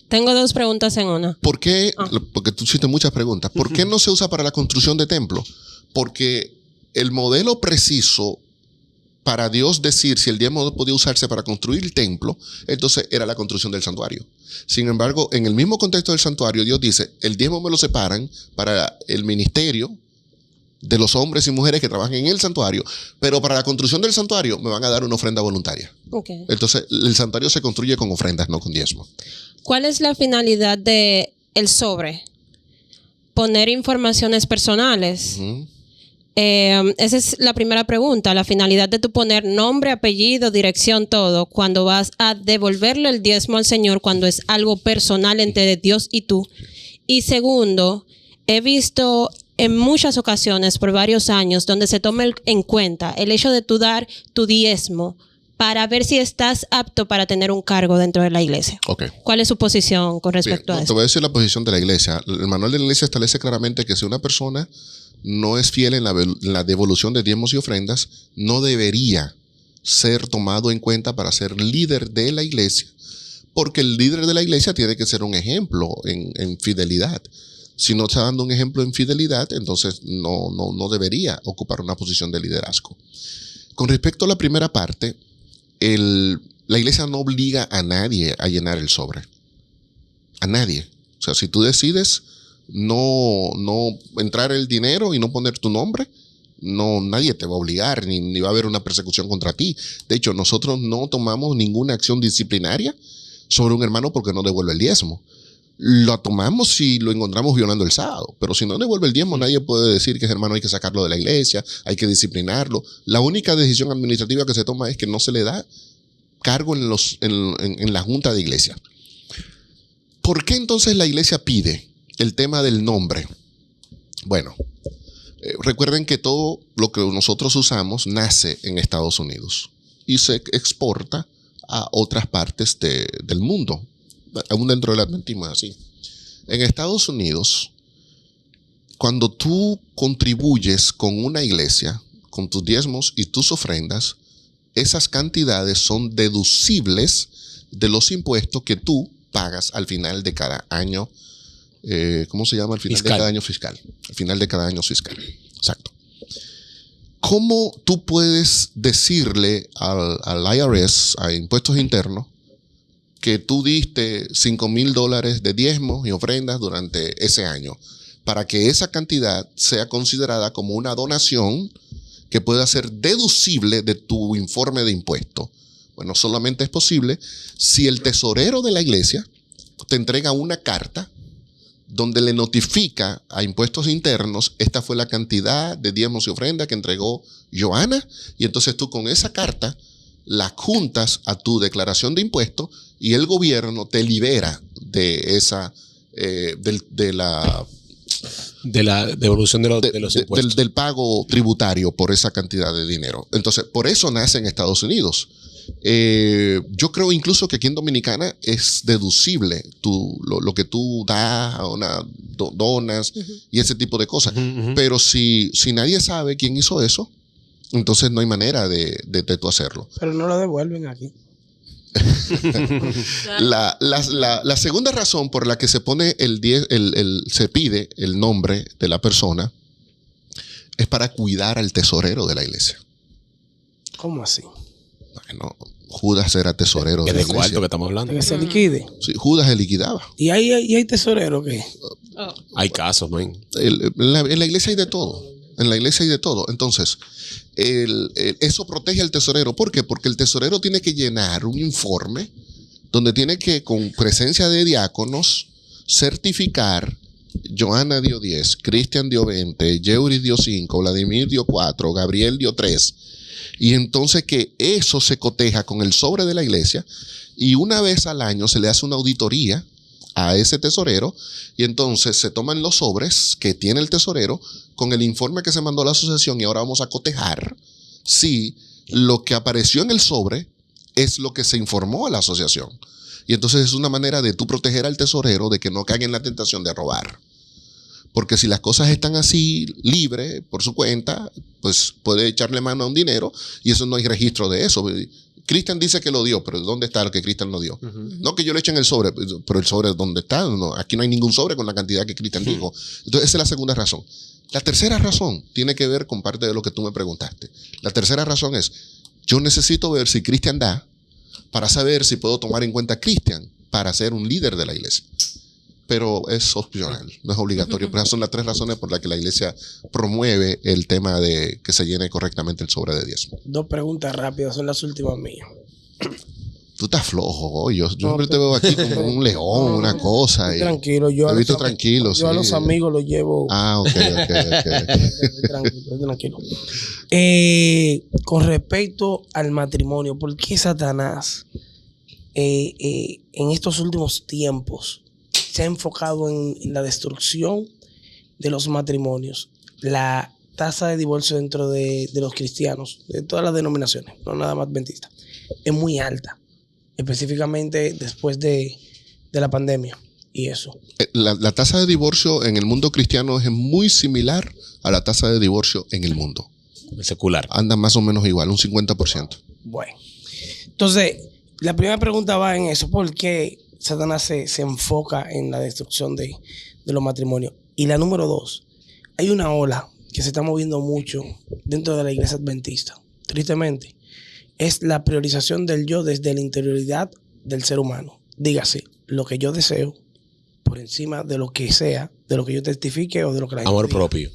Tengo dos preguntas en una. ¿Por qué? Porque tú hiciste muchas preguntas. ¿Por qué no se usa para la construcción de templos? Porque el modelo preciso para Dios decir si el diezmo podía usarse para construir el templo, entonces era la construcción del santuario. Sin embargo, en el mismo contexto del santuario, Dios dice, el diezmo me lo separan para el ministerio de los hombres y mujeres que trabajan en el santuario, pero para la construcción del santuario me van a dar una ofrenda voluntaria. Okay. Entonces, el santuario se construye con ofrendas, no con diezmo. ¿Cuál es la finalidad de el sobre? Poner informaciones personales. Esa es la primera pregunta. La finalidad de tu poner nombre, apellido, dirección, todo, cuando vas a devolverle el diezmo al Señor, cuando es algo personal entre Dios y tú. Y segundo, he visto en muchas ocasiones por varios años donde se toma en cuenta el hecho de tú dar tu diezmo para ver si estás apto para tener un cargo dentro de la iglesia. Okay. ¿Cuál es su posición con respecto a eso? Te voy a decir la posición de la iglesia. El manual de la iglesia establece claramente que si una persona no es fiel en la devolución de diezmos y ofrendas, no debería ser tomado en cuenta para ser líder de la iglesia, porque el líder de la iglesia tiene que ser un ejemplo en fidelidad. Si no está dando un ejemplo en fidelidad, entonces no debería ocupar una posición de liderazgo. Con respecto a la primera parte, la iglesia no obliga a nadie a llenar el sobre. A nadie. O sea, si tú decides no entrar el dinero y no poner tu nombre, nadie te va a obligar, ni va a haber una persecución contra ti. De hecho, nosotros no tomamos ninguna acción disciplinaria sobre un hermano porque no devuelve el diezmo. Lo tomamos si lo encontramos violando el sábado, pero si no devuelve el diezmo, nadie puede decir que ese hermano hay que sacarlo de la iglesia, hay que disciplinarlo. La única decisión administrativa que se toma es que no se le da cargo en la junta de iglesia. ¿Por qué entonces la iglesia pide el tema del nombre? Bueno, recuerden que todo lo que nosotros usamos nace en Estados Unidos y se exporta a otras partes del mundo. Aún dentro del adventismo es así. En Estados Unidos, cuando tú contribuyes con una iglesia, con tus diezmos y tus ofrendas, esas cantidades son deducibles de los impuestos que tú pagas al final de cada año. ¿Cómo se llama? Al final de cada año fiscal. Al final de cada año fiscal. Exacto. ¿Cómo tú puedes decirle al IRS, a Impuestos Internos, que tú diste $5,000 de diezmos y ofrendas durante ese año, para que esa cantidad sea considerada como una donación que pueda ser deducible de tu informe de impuestos? Bueno, solamente es posible si el tesorero de la iglesia te entrega una carta donde le notifica a Impuestos Internos, esta fue la cantidad de diezmos y ofrendas que entregó Joana, y entonces tú con esa carta la juntas a tu declaración de impuestos y el gobierno te libera de esa de la De la devolución de los impuestos. del pago tributario por esa cantidad de dinero. Entonces, por eso nace en Estados Unidos. Yo creo incluso que aquí en Dominicana es deducible lo que tú das a donas y ese tipo de cosas. Pero si nadie sabe quién hizo eso, entonces no hay manera de tú hacerlo. Pero no lo devuelven aquí. La segunda razón por la que se pone se pide el nombre de la persona es para cuidar al tesorero de la iglesia. ¿Cómo así? Bueno, Judas era tesorero de la ¿De iglesia. cuarto que estamos hablando? Que se liquide. Sí, Judas se liquidaba. ¿Y hay tesorero qué? Hay casos, man. En la iglesia hay de todo. En la iglesia hay de todo. Entonces, eso protege al tesorero. ¿Por qué? Porque el tesorero tiene que llenar un informe donde tiene que, con presencia de diáconos, certificar: Johanna dio 10, Cristian dio 20, Yeuris dio 5, Vladimir dio 4, Gabriel dio 3. Y entonces que eso se coteja con el sobre de la iglesia, y una vez al año se le hace una auditoría a ese tesorero, y entonces se toman los sobres que tiene el tesorero con el informe que se mandó a la asociación, y ahora vamos a cotejar si lo que apareció en el sobre es lo que se informó a la asociación. Y entonces es una manera de tú proteger al tesorero de que no caiga en la tentación de robar. Porque si las cosas están así, libre, por su cuenta, pues puede echarle mano a un dinero, y eso no hay registro de eso. Cristian dice que lo dio, pero ¿dónde está lo que Cristian no dio? No que yo le eche en el sobre, pero el sobre ¿dónde está? No, aquí no hay ningún sobre con la cantidad que Cristian dijo. Entonces esa es la segunda razón. La tercera razón tiene que ver con parte de lo que tú me preguntaste. La tercera razón es: yo necesito ver si Cristian da, para saber si puedo tomar en cuenta a Cristian para ser un líder de la iglesia. Pero es opcional, no es obligatorio. Pero esas son las 3 razones por las que la iglesia promueve el tema de que se llene correctamente el sobre de diezmo. 2 preguntas rápidas, son las últimas mías. Tú estás flojo hoy. Yo siempre te veo aquí como un león, una cosa. Tranquilo, yo te he visto tranquilo. Yo a los amigos los llevo. Ok. Tranquilo. Con respecto al matrimonio, ¿por qué Satanás en estos últimos tiempos se ha enfocado en la destrucción de los matrimonios? La tasa de divorcio dentro de los cristianos, de todas las denominaciones, no nada más adventista, es muy alta, específicamente después de la pandemia y eso. La tasa de divorcio en el mundo cristiano es muy similar a la tasa de divorcio en el mundo secular. Anda más o menos igual, un 50%. Bueno, entonces, la primera pregunta va en eso: ¿por qué Satanás se enfoca en la destrucción de los matrimonios? Y la número 2, hay una ola que se está moviendo mucho dentro de la iglesia adventista, tristemente, es la priorización del yo desde la interioridad del ser humano. Dígase, lo que yo deseo por encima de lo que sea, de lo que yo testifique o de lo que la gente Amor diga. propio.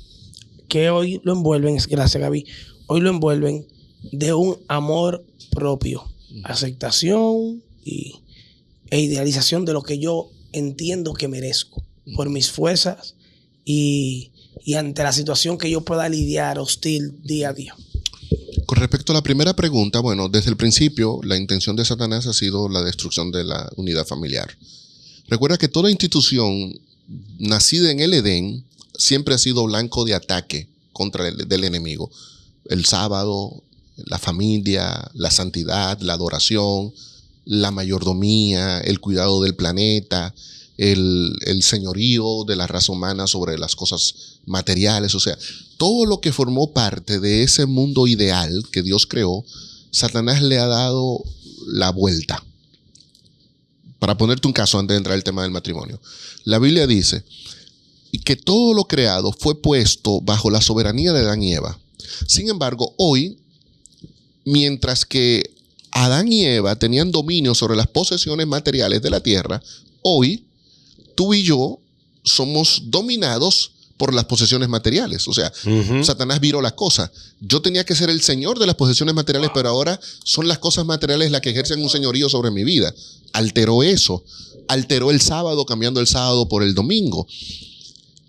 Que hoy lo envuelven, gracias Gaby, hoy lo envuelven de un amor propio, aceptación e idealización de lo que yo entiendo que merezco por mis fuerzas y ante la situación que yo pueda lidiar hostil día a día. Con respecto a la primera pregunta, bueno, desde el principio la intención de Satanás ha sido la destrucción de la unidad familiar. Recuerda que toda institución nacida en el Edén siempre ha sido blanco de ataque del enemigo. El sábado, la familia, la santidad, la adoración, la mayordomía, el cuidado del planeta, el señorío de la raza humana sobre las cosas materiales. O sea, todo lo que formó parte de ese mundo ideal que Dios creó, Satanás le ha dado la vuelta. Para ponerte un caso antes de entrar al tema del matrimonio. La Biblia dice que todo lo creado fue puesto bajo la soberanía de Adán y Eva. Sin embargo, hoy, mientras que Adán y Eva tenían dominio sobre las posesiones materiales de la tierra, hoy tú y yo somos dominados por las posesiones materiales. O sea, Satanás viró la cosa. Yo tenía que ser el señor de las posesiones materiales, pero ahora son las cosas materiales las que ejercen un señorío sobre mi vida. Alteró eso. Alteró el sábado, cambiando el sábado por el domingo.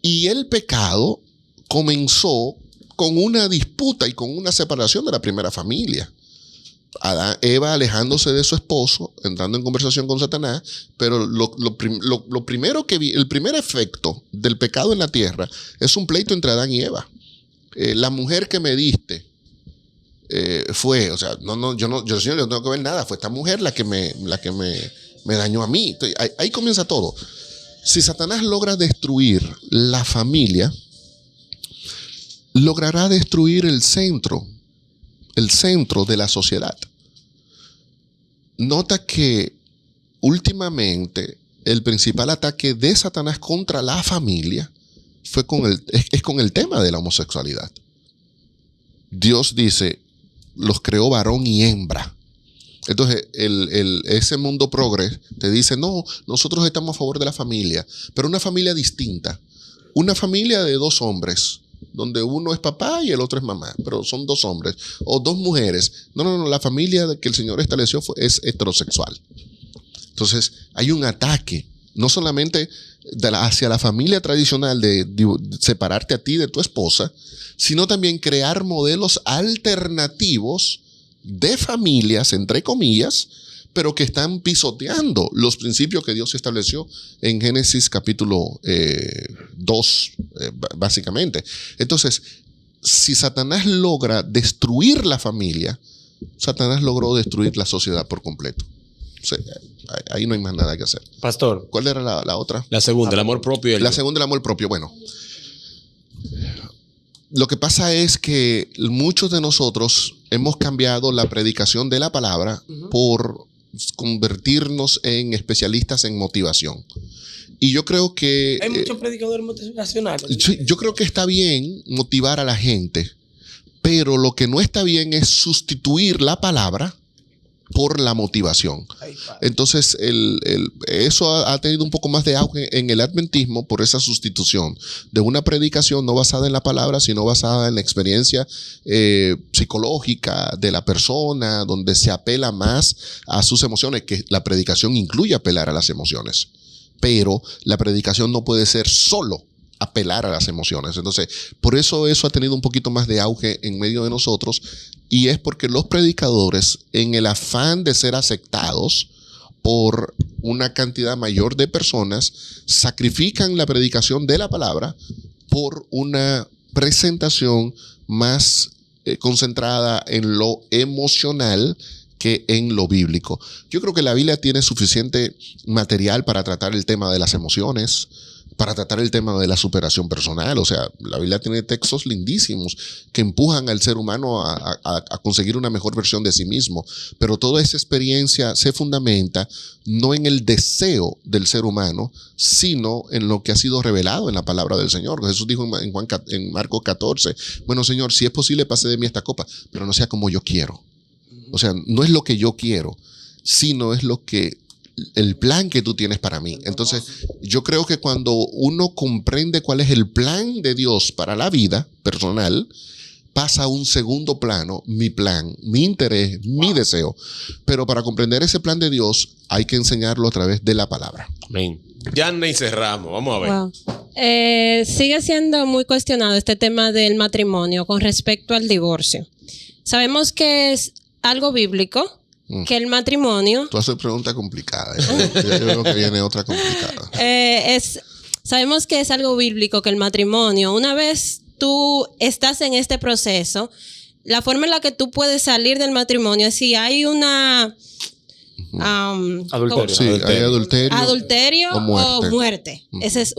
Y el pecado comenzó con una disputa y con una separación de la primera familia. Eva alejándose de su esposo, entrando en conversación con Satanás, pero lo primero que el primer efecto del pecado en la tierra es un pleito entre Adán y Eva. La mujer que me diste fue, o sea, yo Señor, no tengo que ver nada, fue esta mujer la que me dañó a mí. Entonces, ahí comienza todo. Si Satanás logra destruir la familia, logrará destruir el centro de la sociedad. Nota que últimamente el principal ataque de Satanás contra la familia es con el tema de la homosexualidad. Dios dice, los creó varón y hembra. Entonces, ese mundo progres te dice, no, nosotros estamos a favor de la familia, pero una familia distinta. Una familia de 2 hombres, donde uno es papá y el otro es mamá, pero son 2 hombres, o 2 mujeres. No, la familia que el Señor estableció es heterosexual. Entonces, hay un ataque, no solamente hacia la familia tradicional de separarte a ti de tu esposa, sino también crear modelos alternativos de familias, entre comillas, pero que están pisoteando los principios que Dios estableció en Génesis capítulo 2, básicamente. Entonces, si Satanás logra destruir la familia, Satanás logró destruir la sociedad por completo. O sea, ahí no hay más nada que hacer. Pastor. ¿Cuál era la otra? La segunda, el amor propio. La segunda, el amor propio. Bueno, lo que pasa es que muchos de nosotros hemos cambiado la predicación de la palabra por convertirnos en especialistas en motivación. Y yo creo que... Hay muchos predicadores motivacionales. Yo creo que está bien motivar a la gente, pero lo que no está bien es sustituir la palabra por la motivación. Entonces, eso ha tenido un poco más de auge en el adventismo por esa sustitución de una predicación no basada en la palabra, sino basada en la experiencia psicológica de la persona, donde se apela más a sus emociones, que la predicación incluye apelar a las emociones. Pero la predicación no puede ser solo apelar a las emociones. Entonces, por eso ha tenido un poquito más de auge en medio de nosotros, y es porque los predicadores, en el afán de ser aceptados por una cantidad mayor de personas, sacrifican la predicación de la palabra por una presentación más concentrada en lo emocional que en lo bíblico. Yo creo que la Biblia tiene suficiente material para tratar el tema de las emociones, para tratar el tema de la superación personal. O sea, la Biblia tiene textos lindísimos que empujan al ser humano a conseguir una mejor versión de sí mismo. Pero toda esa experiencia se fundamenta no en el deseo del ser humano, sino en lo que ha sido revelado en la palabra del Señor. Jesús dijo en Marcos 14, bueno, Señor, si es posible, pase de mí esta copa, pero no sea como yo quiero. O sea, no es lo que yo quiero, sino es el plan que tú tienes para mí. Entonces, yo creo que cuando uno comprende cuál es el plan de Dios para la vida personal, pasa a un segundo plano, mi plan, mi interés, mi deseo. Pero para comprender ese plan de Dios, hay que enseñarlo a través de la palabra. Amén. Ya y cerramos. Vamos a ver. Wow. Sigue siendo muy cuestionado este tema del matrimonio con respecto al divorcio. Sabemos que es algo bíblico, que el matrimonio... Tú haces pregunta complicada. Yo creo que viene otra complicada. Sabemos que es algo bíblico, que el matrimonio, una vez tú estás en este proceso, la forma en la que tú puedes salir del matrimonio es si hay una... Adulterio. Sí, hay adulterio o muerte. Esa es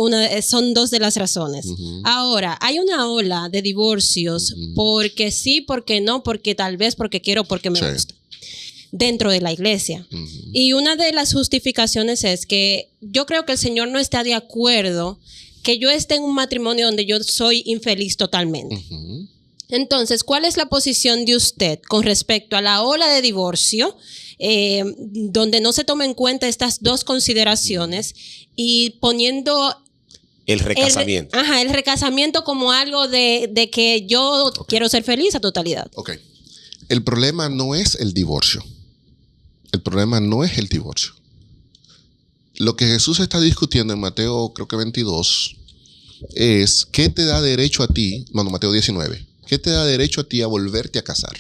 son 2 de las razones. Ahora, hay una ola de divorcios porque sí, porque no, porque tal vez, porque quiero, porque me gusta, dentro de la iglesia. Y una de las justificaciones es que yo creo que el Señor no está de acuerdo que yo esté en un matrimonio donde yo soy infeliz totalmente. Entonces, ¿cuál es la posición de usted con respecto a la ola de divorcio, donde no se tomen en cuenta estas 2 consideraciones y poniendo el recasamiento? El recasamiento como algo de que yo quiero ser feliz a totalidad. Ok. El problema no es el divorcio. El problema no es el divorcio. Lo que Jesús está discutiendo en Mateo, creo que 22, es ¿qué te da derecho a ti? Mateo 19. ¿Qué te da derecho a ti a volverte a casar?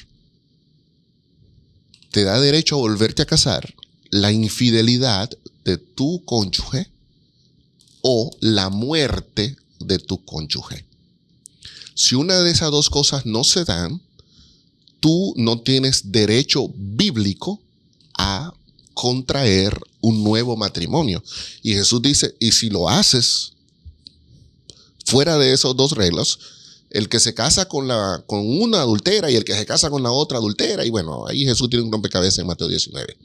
te da derecho a volverte a casar la infidelidad de tu cónyuge o la muerte de tu cónyuge. Si una de esas dos cosas no se dan, tú no tienes derecho bíblico a contraer un nuevo matrimonio. Y Jesús dice, y si lo haces fuera de esos dos reglas, el que se casa con una adultera y el que se casa con la otra adultera, y bueno, ahí Jesús tiene un rompecabezas en Mateo 19.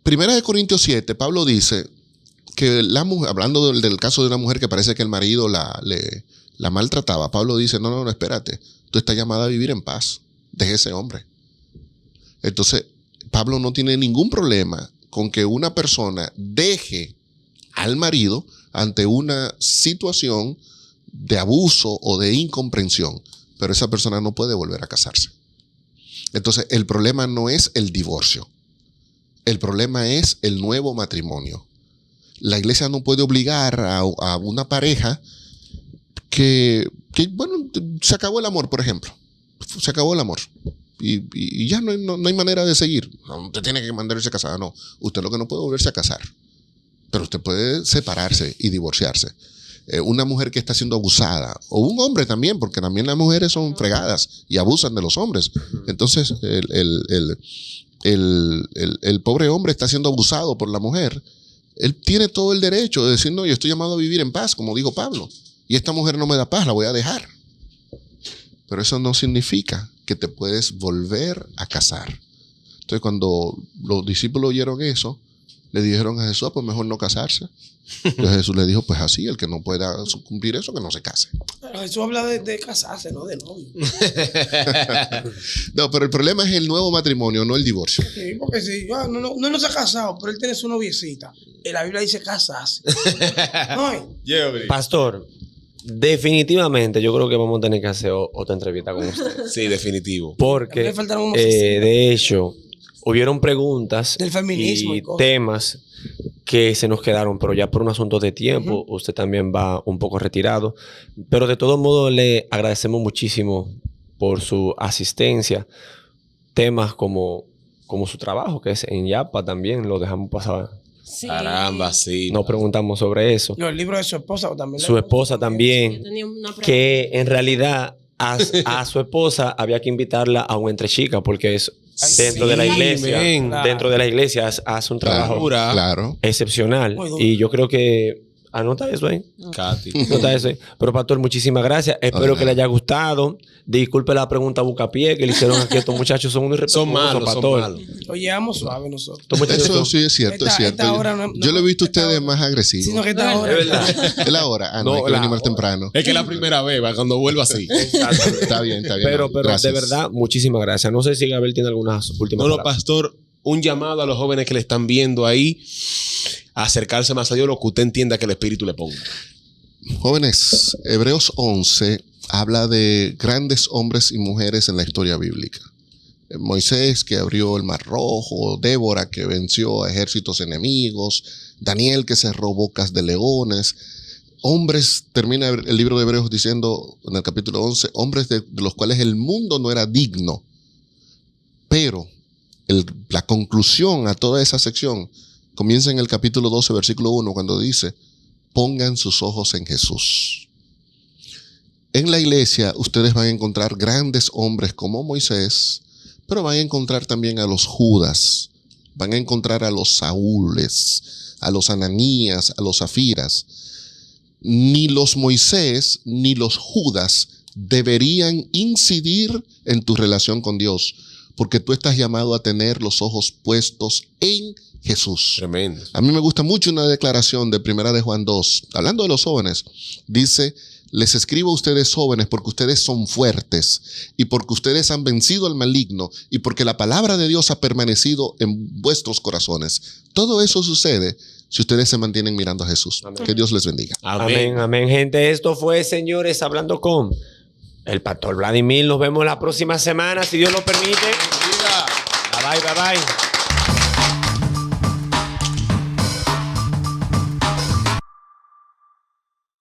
Primera de Corintios 7, Pablo dice que la mujer, hablando del caso de una mujer que parece que el marido la maltrataba, Pablo dice, no, espérate, tú estás llamada a vivir en paz, deje ese hombre. Entonces, Pablo no tiene ningún problema con que una persona deje al marido ante una situación de abuso o de incomprensión, pero esa persona no puede volver a casarse. Entonces, el problema no es el divorcio. El problema es el nuevo matrimonio. La iglesia no puede obligar a una pareja que, bueno, se acabó el amor, por ejemplo. Se acabó el amor. Y ya no hay manera de seguir. No, usted tiene que mandarse a casar. No, usted lo que no puede volverse a casar. Pero usted puede separarse y divorciarse. Una mujer que está siendo abusada, o un hombre también, porque también las mujeres son fregadas y abusan de los hombres. Entonces, el pobre hombre está siendo abusado por la mujer. Él tiene todo el derecho de decir, no, yo estoy llamado a vivir en paz, como dijo Pablo. Y esta mujer no me da paz, la voy a dejar. Pero eso no significa que te puedes volver a casar. Entonces, cuando los discípulos oyeron eso, le dijeron a Jesús, pues mejor no casarse. Entonces Jesús le dijo, pues así, el que no pueda cumplir eso, que no se case. Pero Jesús habla de casarse, no de novio. No, pero el problema es el nuevo matrimonio, no el divorcio. Sí, porque si no se ha casado, pero él tiene su noviecita. Y la Biblia dice casarse. No, Pastor, definitivamente yo creo que vamos a tener que hacer otra entrevista con usted. Sí, definitivo. Porque, Le faltaron unos asesinos. de hecho, hubieron preguntas Del feminismo y cosas. temas que se nos quedaron, pero ya por un asunto de tiempo, usted también va un poco retirado. Pero de todos modos le agradecemos muchísimo por su asistencia. Temas como su trabajo, que es en Yapa también, lo dejamos pasar. Sí. Caramba, sí. Nos preguntamos sobre eso. No, el libro de su esposa también. Su esposa también, Yo tenía una pregunta. que en realidad a su esposa había que invitarla a un entre chicas porque es dentro de la iglesia. men. Dentro de la iglesia hace un trabajo Claro. excepcional. Muy duro. Y yo creo que anota eso ahí. Katy. Anota eso ahí. Pero pastor, muchísimas gracias. Espero que le haya gustado. Disculpe la pregunta bucapié que le hicieron aquí. Estos muchachos son unos irrespetuosos, Son malos, pastor. son malos. Lo llevamos suave nosotros. Estos muchachos Eso son- sí es cierto, es cierto. esta hora no- Yo lo he visto a esta ustedes hora. más agresivos. Sino que esta hora. Es verdad. Es la hora. No, No, hay que la venir más hora. temprano. Es que es la primera vez, va, cuando vuelva así. Está bien. Pero Gracias. de verdad, muchísimas gracias. No sé si Gabriel tiene algunas últimas No, palabras. pastor, un llamado a los jóvenes que le están viendo ahí a acercarse más a Dios, lo que usted entienda que el Espíritu le ponga. Jóvenes, Hebreos 11 habla de grandes hombres y mujeres en la historia bíblica. Moisés, que abrió el Mar Rojo; Débora, que venció a ejércitos enemigos; Daniel, que cerró bocas de leones. Hombres, termina el libro de Hebreos diciendo en el capítulo 11, hombres de los cuales el mundo no era digno. Pero la conclusión a toda esa sección comienza en el capítulo 12, versículo 1, cuando dice, pongan sus ojos en Jesús. En la iglesia ustedes van a encontrar grandes hombres como Moisés, pero van a encontrar también a los Judas, van a encontrar a los Saúles, a los Ananías, a los Zafiras. Ni los Moisés ni los Judas deberían incidir en tu relación con Dios, porque tú estás llamado a tener los ojos puestos en Jesús. Tremendo. A mí me gusta mucho una declaración de Primera de Juan 2, hablando de los jóvenes. Dice, les escribo a ustedes jóvenes porque ustedes son fuertes y porque ustedes han vencido al maligno y porque la palabra de Dios ha permanecido en vuestros corazones. Todo eso sucede si ustedes se mantienen mirando a Jesús. Amén. Que Dios les bendiga. Amén, amén, gente. Esto fue, señores, hablando con el pastor Vladimir. Nos vemos la próxima semana, si Dios lo permite. Bye, bye, bye.